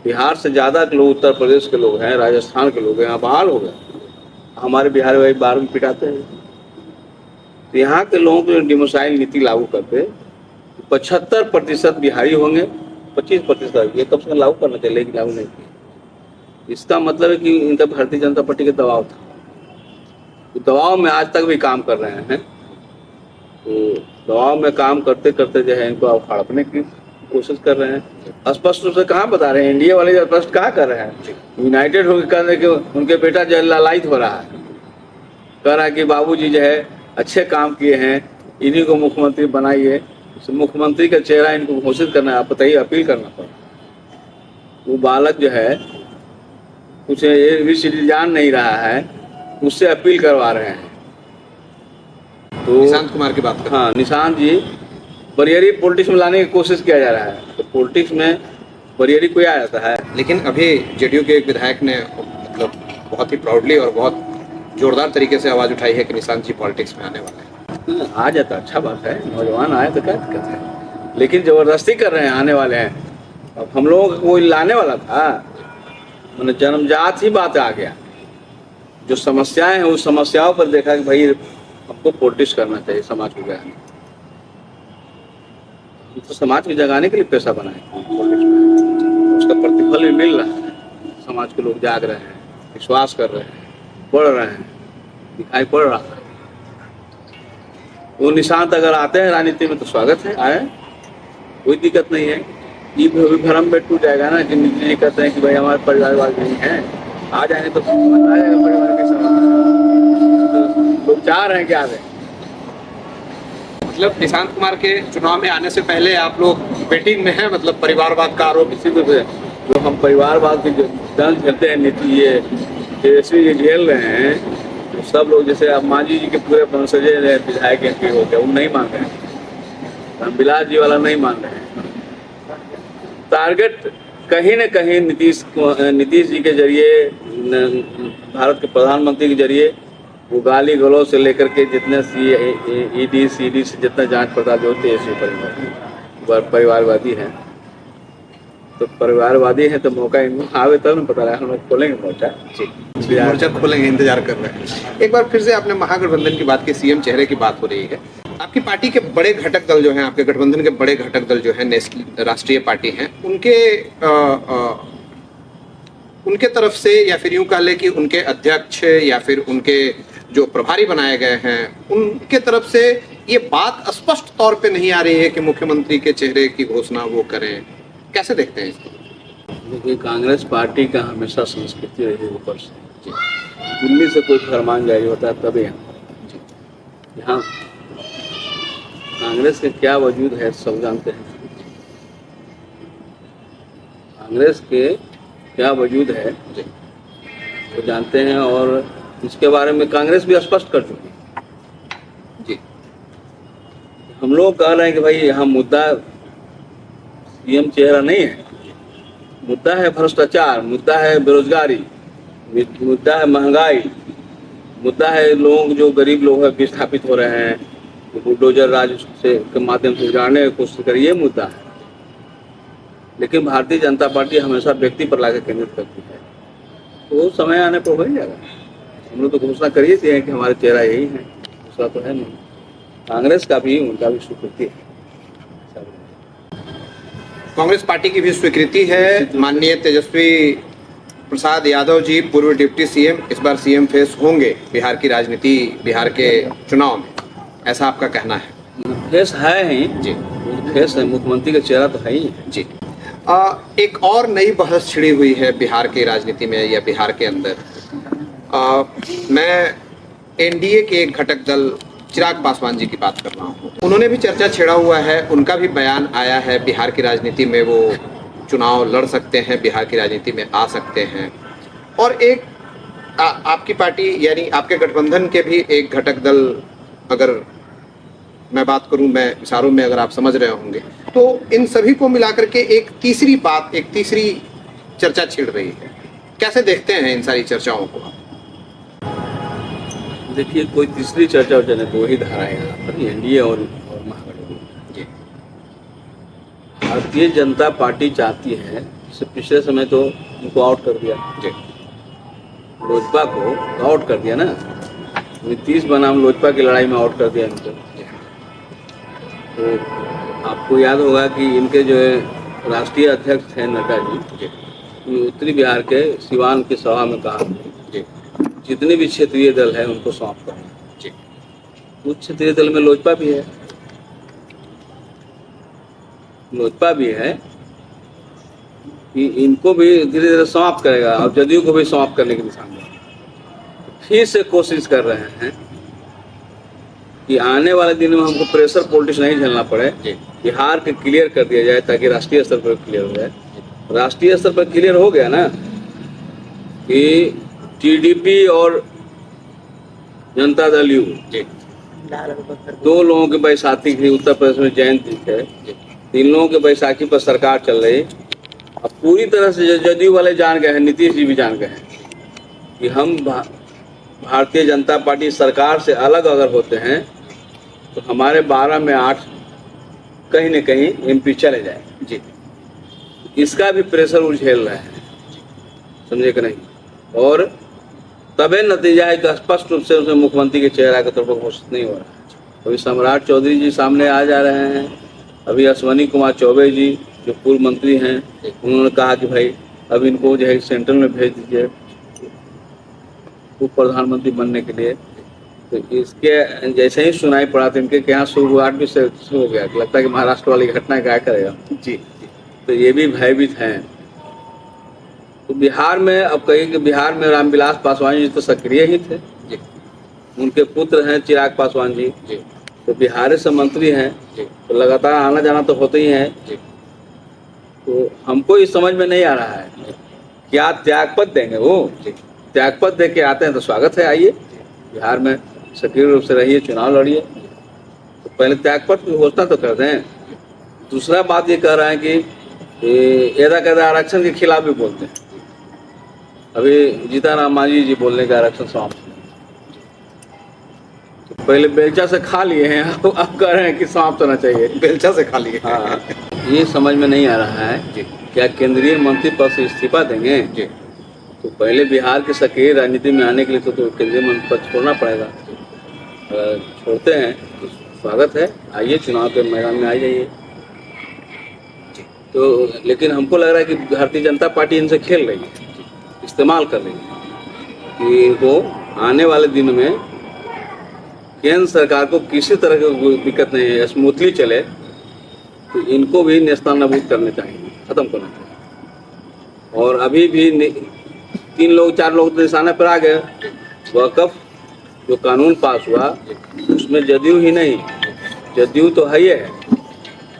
बिहार से ज़्यादा लोग उत्तर प्रदेश के लोग हैं, राजस्थान के लोग हैं, यहाँ बहाल हो गए। हमारे बिहार में 12वीं पिटाते हैं। तो यहाँ के लोगों के लिए डिमोसाइल नीति लागू करते 75% बिहारी होंगे, 25% ये कब से लागू करना चाहिए, लेकिन लागू नहीं किया। इसका मतलब है कि इनका भारतीय जनता पार्टी के दबाव था। तो दबाव में आज तक भी काम कर रहे हैं। तो दबाव में काम करते करते जो है इनको अब हड़पने की कोशिश कर रहे हैं। स्पष्ट रूप से कहाँ बता रहे हैं, इंडिया वाले स्पष्ट कहाँ कर रहे हैं। यूनाइटेड होकर कह रहे हैं कि उनके बेटा जो लालायित हो रहा है, कह रहा है कि बाबूजी जो है अच्छे काम किए हैं, इन्हीं को मुख्यमंत्री बनाइए। मुख्यमंत्री का चेहरा इनको घोषित करना है, आप बताइए, अपील करना पड़ा। वो बालक जो है कुछ एबीसीडी जान नहीं रहा है, उससे अपील करवा रहे हैं। तो निशांत कुमार की बात कर। हाँ, निशांत जी बरियरी पॉलिटिक्स में लाने की कोशिश किया जा रहा है। तो पॉलिटिक्स में बरियरी कोई आ जाता है। लेकिन अभी जेडीयू के एक विधायक ने मतलब बहुत ही प्राउडली और बहुत जोरदार तरीके से आवाज उठाई है कि निशांत जी पॉलिटिक्स में आने वाले हैं। आ जाता, अच्छा बात है, नौजवान आए तो क्या दिक्कत है, लेकिन जबरदस्ती कर रहे हैं, आने वाले हैं। अब हम लोगों को कोई लाने वाला था, मैंने जन्मजात ही बात आ गया। जो समस्याएं हैं उस समस्याओं पर देखा कि भाई हमको पॉलिटिक्स करना चाहिए समाज को जगाने। तो समाज को जगाने के लिए पैसा बनाए पॉलिटिक्स में, उसका प्रतिफल भी मिल रहा है। समाज के लोग जाग रहे हैं, विश्वास कर रहे हैं, बढ़ रहे हैं, दिखाई पड़ रहा है। वो निशांत अगर आते हैं राजनीति में तो स्वागत है, आए, कोई दिक्कत नहीं है। ये भ्रम में टूट जाएगा ना कि नीतीश जी कहते हैं कि भाई हमारे परिवारवाद नहीं है, आ जाएंगे तो समझ आ जाएगा परिवार के समझ। लोग चाह रहे हैं कि आ जाए। मतलब निशांत कुमार के चुनाव में आने से पहले आप लोग वेटिंग में हैं, मतलब परिवारवाद का आरोप। इसी को जो हम परिवारवाद की जो दंड झेलते हैं, नीति ये तेजस्वी जी झेल रहे हैं, तो सब लोग जैसे अब मांझी जी के पूरे वंशज विधायक एमपी हो गया, वो नहीं मान रहे हैं। रामविलास जी वाला नहीं मान रहे हैं। टारगेट कहीं न कहीं नीतीश जी के जरिए, भारत के प्रधानमंत्री के जरिए, वो गाली गलौज से लेकर के जितने ईडी सीडी से जितना जांच पड़ताल जो होती है, ऐसे परिवारवादी हैं। तो परिवारवादी हैं तो मौका इनको आवे तब न पता लगा। हम लोग खोलेंगे मोर्चा, मोर्चा खोलेंगे, इंतजार कर रहे हैं। एक बार फिर से आपने महागठबंधन की बात की, सीएम चेहरे की बात हो रही है। आपकी पार्टी के बड़े घटक दल जो हैं, आपके गठबंधन के बड़े घटक दल जो हैं, राष्ट्रीय पार्टी हैं, उनके तरफ से, या फिर यूं कह ले कि उनके अध्यक्ष या फिर उनके जो प्रभारी बनाए गए हैं, उनके तरफ से ये बात स्पष्ट तौर पे नहीं आ रही है कि मुख्यमंत्री के चेहरे की घोषणा वो करें। कैसे देखते हैं इसको? देखिए, कांग्रेस पार्टी का हमेशा संस्कृति रही है ऊपर से। दिल्ली से कोई फरमान जारी होता है तब यहाँ कांग्रेस के क्या वजूद है सब जानते हैं। कांग्रेस के क्या वजूद है वो जानते हैं, और इसके बारे में कांग्रेस भी स्पष्ट कर चुकी है जी। हम लोग कह रहे हैं कि भाई यहाँ मुद्दा सीएम चेहरा नहीं है, मुद्दा है भ्रष्टाचार, मुद्दा है बेरोजगारी, मुद्दा है महंगाई, मुद्दा है लोग जो गरीब लोग हैं विस्थापित हो रहे हैं, बुलडोजर राज से के माध्यम से उजाड़ने की कोशिश करी, ये मुद्दा है। लेकिन भारतीय जनता पार्टी हमेशा व्यक्ति पर लाकर केंद्रित करती है, तो समय आने पर हो ही जाएगा। हम लोग तो घोषणा कर ही दिए हैं कि हमारे चेहरा यही है, दूसरा तो है नहीं। कांग्रेस का भी उनका भी स्वीकृति है, कांग्रेस पार्टी की भी स्वीकृति है। माननीय तेजस्वी प्रसाद यादव जी पूर्व डिप्टी सीएम इस बार सीएम फेस होंगे बिहार की राजनीति, बिहार के चुनाव में, ऐसा आपका कहना है? फेस है ही जी, फेस है, मुख्यमंत्री का चेहरा तो है ही जी। एक और नई बहस छिड़ी हुई है बिहार की राजनीति में या बिहार के अंदर। मैं एनडीए के एक घटक दल चिराग पासवान जी की बात कर रहा हूँ। उन्होंने भी चर्चा छेड़ा हुआ है, उनका भी बयान आया है, बिहार की राजनीति में वो चुनाव लड़ सकते हैं, बिहार की राजनीति में आ सकते हैं। और एक आपकी पार्टी यानी आपके गठबंधन के भी एक घटक दल, अगर मैं बात करूं, मैं इशारों में अगर आप समझ रहे होंगे, तो इन सभी को मिलाकर के एक तीसरी बात, एक तीसरी चर्चा छिड़ रही है। कैसे देखते हैं इन सारी चर्चाओं को? देखिए, कोई तीसरी चर्चा हो जाए तो वही धारा है यहाँ पर, एनडीए और महागठबंधन। जी भारतीय जनता पार्टी चाहती है, इससे पिछले समय तो उनको आउट कर दिया, जी लोजपा को आउट कर दिया ना, नीतीश बनाम लोजपा की लड़ाई में आउट कर दिया इनको। तो आपको याद होगा कि इनके जो है राष्ट्रीय अध्यक्ष थे नड्डा जी, उत्तरी बिहार के सिवान की सभा में कहा जी जितने भी क्षेत्रीय दल है उनको सौंप करना। जी उस क्षेत्रीय दल में लोजपा भी है, कि इनको भी धीरे धीरे समाप्त करेगा और जदयू को भी समाप्त करने की दिशा में फिर से कोशिश कर रहे हैं कि आने वाले दिन में हमको प्रेशर पॉलिटिक्स नहीं झेलना पड़े, बिहार के क्लियर कर दिया जाए ताकि राष्ट्रीय स्तर पर क्लियर हो जाए। राष्ट्रीय स्तर पर क्लियर हो गया ना कि टीडीपी और जनता दल यू दो लोगों के बैसाखी थी, उत्तर प्रदेश में जयंती थे, तीन लोगों के बैसाखी पर सरकार चल रही। अब पूरी तरह से जदयू वाले जान गए हैं, नीतीश जी भी जान गए हैं कि हम भारतीय जनता पार्टी सरकार से अलग अगर होते हैं तो हमारे 12 में 8 कहीं न कहीं एमपी चले जाए। जी इसका भी प्रेशर वो झेल रहे हैं, समझे कि नहीं? और तबे नतीजा है कि स्पष्ट रूप से उसे मुख्यमंत्री के चेहरा के तौर पर घोषित नहीं हो रहा है। अभी सम्राट चौधरी जी सामने आ जा रहे हैं, अभी अश्वनी कुमार चौबे जी जो पूर्व मंत्री हैं, उन्होंने कहा कि भाई अब इनको जो है सेंट्रल में भेज दीजिए उप प्रधानमंत्री बनने के लिए। तो इसके जैसे ही सुनाई पड़ा तो इनके यहाँ शुरुआत भी से शुरू हो गया, लगता है कि महाराष्ट्र वाली घटना क्या करेगा। जी तो ये भी भयभीत हैं। तो बिहार में अब कहें कि बिहार में रामविलास पासवान जी तो सक्रिय ही थे, उनके पुत्र हैं चिराग पासवान जी, तो बिहार से मंत्री हैं, तो लगातार आना जाना तो होते ही है। तो हमको इस समझ में नहीं आ रहा है क्या त्यागपत्र देंगे वो। त्यागपत्र दे के आते हैं तो स्वागत है, आइए बिहार में सक्रिय रूप से रहिए, चुनाव लड़िए। तो पहले त्यागपत्र की घोषणा तो कर दें। दूसरा बात ये कह रहे हैं कि एदा कैदा आरक्षण के खिलाफ भी बोलते हैं। अभी जीताराम मांझी जी बोलने का आरक्षण समाप्त, तो पहले बेलचा से खा लिए हैं, अब कह रहे हैं कि समाप्त होना चाहिए। बेलचा से खा लिए। हाँ, ये समझ में नहीं आ रहा है क्या केंद्रीय मंत्री पद से इस्तीफा देंगे। तो पहले बिहार के सक्रिय राजनीति में आने के लिए तो केंद्रीय मंत्री पद छोड़ना पड़ेगा। छोड़ते हैं तो स्वागत है, आइए चुनाव के मैदान में आ जाइए। तो लेकिन हमको लग रहा है कि भारतीय जनता पार्टी इनसे खेल रही है, इस्तेमाल कर रही है कि इनको आने वाले दिन में केंद्र सरकार को किसी तरह की दिक्कत नहीं है, स्मूथली चले, तो इनको भी नेस्तनाबूद करने चाहिए, खत्म करना चाहिए। और अभी भी 3 लोग 4 लोग तो निशाने पर आ गए। वक़्फ़ जो कानून पास हुआ उसमें जदयू ही नहीं, जदयू तो है ही है,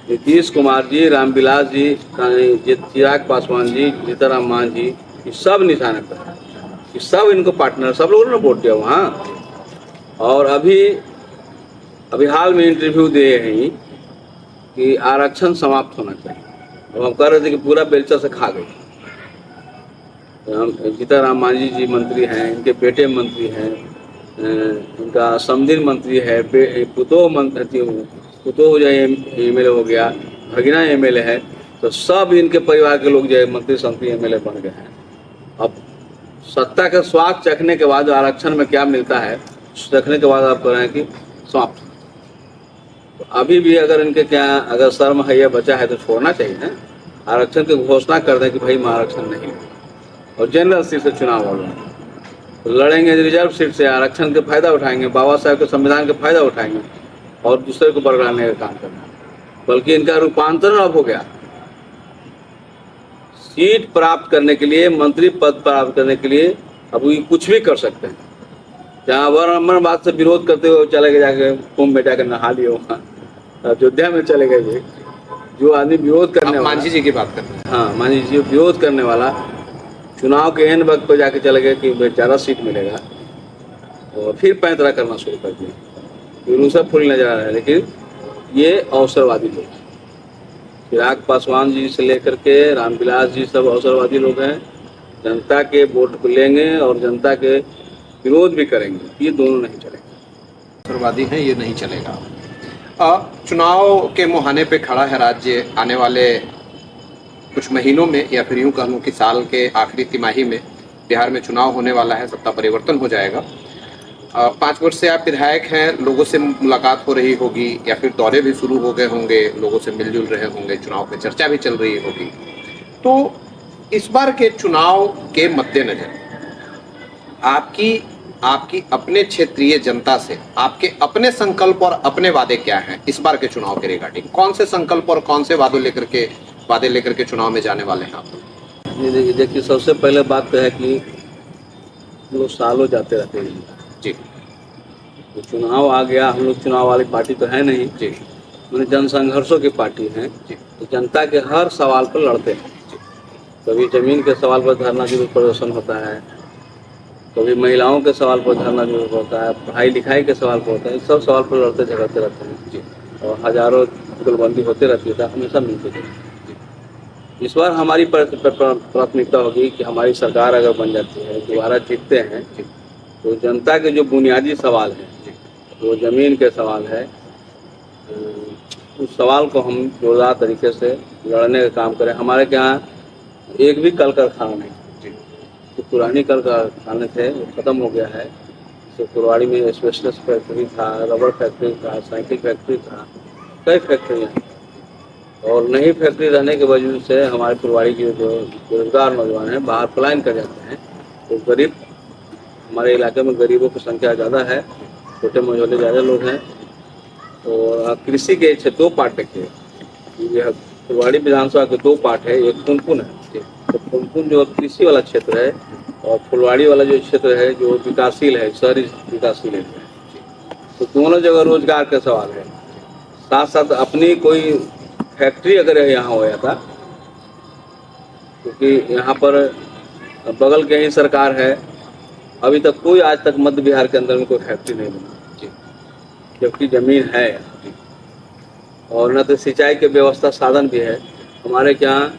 नीतीश कुमार जी, रामविलास जी, चिराग पासवान जी, जीताराम मांझी, ये सब निशाने पर है, ये सब इनको पार्टनर, सब लोगों ने वोट दिया वहाँ। और अभी हाल में इंटरव्यू दिए हैं कि आरक्षण समाप्त होना चाहिए। अब हम कह रहे थे कि पूरा बेलचा से खा गए। जीताराम मांझी जी मंत्री हैं, इनके बेटे मंत्री हैं, इनका समधिन मंत्री है, पुतोह जो एमएलए हो गया, भगिना एमएलए है, तो सब इनके परिवार के लोग जो है मंत्री संत्री एमएलए बन गए हैं। अब सत्ता का स्वाद चखने के बाद आरक्षण में क्या मिलता है चखने के बाद आप कह रहे हैं कि समाप्त। तो अभी भी अगर इनके क्या अगर शर्म है या बचा है तो छोड़ना चाहिए ना, आरक्षण की घोषणा कर दें कि भाई आरक्षण नहीं, और जनरल सीट से चुनाव हो तो लड़ेंगे, रिजर्व सीट से आरक्षण के फायदा उठाएंगे, बाबा साहब के संविधान के फायदा उठाएंगे और दूसरे को बरगलाने का काम करना। बल्कि इनका रूपांतरण अब हो गया, सीट प्राप्त करने के लिए, मंत्री पद प्राप्त करने के लिए अब ये कुछ भी कर सकते हैं। जहाँ ब्राह्मण बात से विरोध करते हुए चले गए, जाके कुंभ में जाकर नहा लिए वहाँ अयोध्या में चले गए थे। जो आदमी विरोध करने वाला, मांझी जी की बात कर रहे हैं। हाँ मांझी जी विरोध करने वाला चुनाव के एन वक्त पर जाके चले गए कि बेचारा सीट मिलेगा, और फिर पैंतरा करना शुरू कर दिया। फिर फूल नजर आ रहा है। लेकिन ये अवसरवादी लोग, चिराग पासवान जी से लेकर के रामविलास जी सब अवसरवादी लोग हैं। जनता के वोट को लेंगे और जनता के विरोध भी करेंगे, ये दोनों नहीं चलेंगे। अवसरवादी हैं, ये नहीं चलेगा। चुनाव के मुहाने पे खड़ा है राज्य। आने वाले कुछ महीनों में या फिर यूं कहूँ कि साल के आखिरी तिमाही में बिहार में चुनाव होने वाला है, सत्ता परिवर्तन हो जाएगा। 5 वर्ष से आप विधायक हैं, लोगों से मुलाकात हो रही होगी या फिर दौरे भी शुरू हो गए होंगे, लोगों से मिलजुल रहे होंगे, चुनाव पे चर्चा भी चल रही होगी। तो इस बार के चुनाव के मद्देनजर आपकी अपने क्षेत्रीय जनता से आपके अपने संकल्प और अपने वादे क्या हैं इस बार के चुनाव के रिगार्डिंग? कौन से संकल्प और कौन से वादे लेकर के चुनाव में जाने वाले हैं आप लोग? ये देखिए, सबसे पहले बात तो है कि हम लोग सालों जाते रहते हैं जी। तो चुनाव आ गया, हम लोग चुनाव वाली पार्टी तो है नहीं जी। मैंने जनसंघर्षों की पार्टी है। तो जनता के हर सवाल पर लड़ते हैं। कभी जमीन के सवाल पर धरना जुलूस प्रदर्शन होता है, कभी महिलाओं के सवाल पर धरना जुलूस होता है, पढ़ाई लिखाई के सवाल पर होता है। सब सवाल पर लड़ते झगड़ते रहते हैं और हजारों जुगलबंदी होते रहती है, हमेशा मिलते थे। इस बार हमारी प्राथमिकता होगी कि हमारी सरकार अगर बन जाती है, दोबारा जीतते हैं, तो जनता के जो बुनियादी सवाल हैं, वो जमीन के सवाल है, उस सवाल को हम जोरदार तरीके से लड़ने का काम करें। हमारे यहाँ एक भी कल कारखाना नहीं, जो पुरानी कल कारखाने थे वो ख़त्म हो गया है। जैसे फुलवाड़ी में एस्बेस्टस फैक्ट्री था, रबर फैक्ट्री था, साइकिल फैक्ट्री था, कई फैक्ट्रियाँ। और नई फैक्ट्री रहने के वजह से हमारे फुलवाड़ी के जो बेरोजगार नौजवान हैं बाहर पलायन कर जाते हैं। तो गरीब, हमारे इलाके में गरीबों की संख्या ज़्यादा है, छोटे मझोले ज़्यादा लोग हैं। और कृषि के 2 पार्ट देखिए, फुलवाड़ी विधानसभा के 2 पार्ट है, एक पुनपुन है। तो पुनपुन जो कृषि वाला क्षेत्र है और फुलवाड़ी वाला जो क्षेत्र है जो विकासशील है, शहरी विकासशील है। तो दोनों जगह रोजगार का सवाल है। साथ साथ अपनी कोई फैक्ट्री अगर यहाँ हो जाता, क्योंकि यहाँ पर बगल के ही सरकार है, अभी तक कोई आज तक मध्य बिहार के अंदर में कोई फैक्ट्री नहीं बनी, जबकि जमीन है और न तो सिंचाई के व्यवस्था साधन भी है। हमारे यहाँ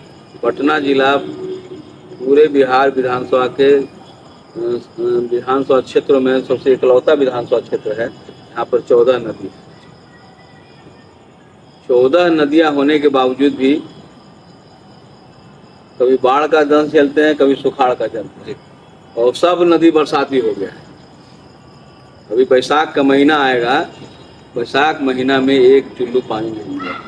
पटना जिला पूरे बिहार विधानसभा के विधानसभा क्षेत्रों में सबसे इकलौता विधानसभा क्षेत्र है। यहाँ पर 14 नदी है। 14 नदियाँ होने के बावजूद भी कभी बाढ़ का दंश झेलते हैं, कभी सुखाड़ का झेलते हैं, और सब नदी बरसाती हो गया है। अभी बैसाख का महीना आएगा, बैसाख महीना में एक चुल्लू पानी नहीं मिलेगा।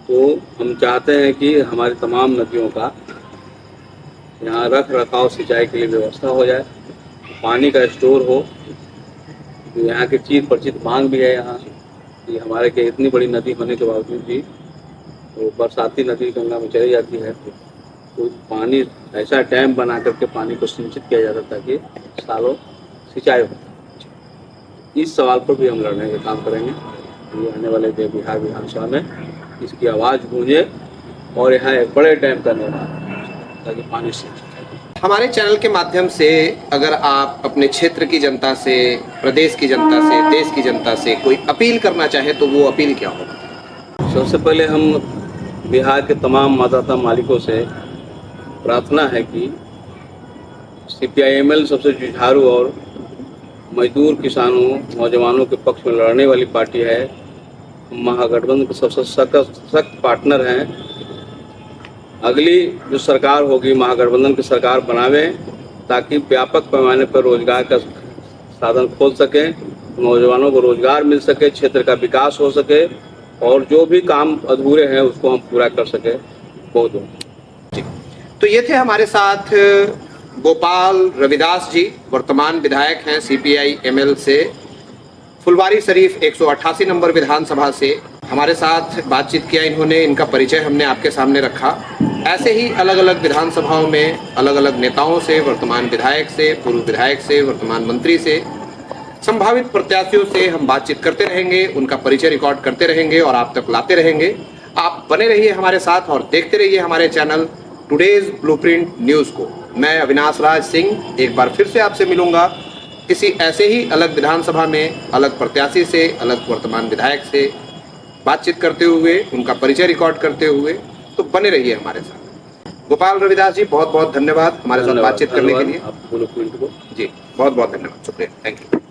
तो हम चाहते हैं कि हमारी तमाम नदियों का यहाँ रख रखाव सिंचाई के लिए व्यवस्था हो जाए, पानी का स्टोर हो। तो यहाँ की चीर परिचित मांग भी है यहाँ कि हमारे के इतनी बड़ी नदी होने के बावजूद भी तो बरसाती नदी गंगा में चली जाती है। तो पानी ऐसा डैम बना करके पानी को सिंचित किया जाता ताकि सालों सिंचाई हो। इस सवाल पर भी हम लड़ने का काम करेंगे। ये आने वाले बिहार विधानसभा में इसकी आवाज़ गूंजे और यहाँ एक बड़े डैम का निर्माण ताकि पानी सिंचित। हमारे चैनल के माध्यम से अगर आप अपने क्षेत्र की जनता से, प्रदेश की जनता से, देश की जनता से कोई अपील करना चाहे तो वो अपील क्या होगा? सबसे पहले हम बिहार के तमाम मतदाता मालिकों से प्रार्थना है कि CPI-ML सबसे जुझारू और मजदूर, किसानों, नौजवानों के पक्ष में लड़ने वाली पार्टी है। महागठबंधन के सबसे सख्त पार्टनर हैं। अगली जो सरकार होगी महागठबंधन की सरकार बनावे ताकि व्यापक पैमाने पर रोजगार का साधन खोल सकें, नौजवानों को रोजगार मिल सके, क्षेत्र का विकास हो सके और जो भी काम अधूरे हैं उसको हम पूरा कर सके। बहुत बहुत। तो ये थे हमारे साथ गोपाल रविदास जी, वर्तमान विधायक हैं CPI-ML से, फुलवारी शरीफ 188 नंबर विधानसभा से। हमारे साथ बातचीत किया इन्होंने, इनका परिचय हमने आपके सामने रखा। ऐसे ही अलग अलग विधानसभाओं में अलग अलग नेताओं से, वर्तमान विधायक से, पूर्व विधायक से, वर्तमान मंत्री से, संभावित प्रत्याशियों से हम बातचीत करते रहेंगे, उनका परिचय रिकॉर्ड करते रहेंगे और आप तक लाते रहेंगे। आप बने रहिए हमारे साथ और देखते रहिए हमारे चैनल टुडेज ब्लूप्रिंट न्यूज़ को। मैं अविनाश राज सिंह एक बार फिर से आपसे मिलूंगा किसी ऐसे ही अलग विधानसभा में अलग प्रत्याशी से, अलग वर्तमान विधायक से बातचीत करते हुए, उनका परिचय रिकॉर्ड करते हुए। तो बने रहिए हमारे साथ। गोपाल रविदास जी, बहुत बहुत धन्यवाद हमारे साथ बातचीत करने के लिए। आप ब्लूप्रिंट को जी बहुत बहुत धन्यवाद, शुक्रिया, थैंक यू।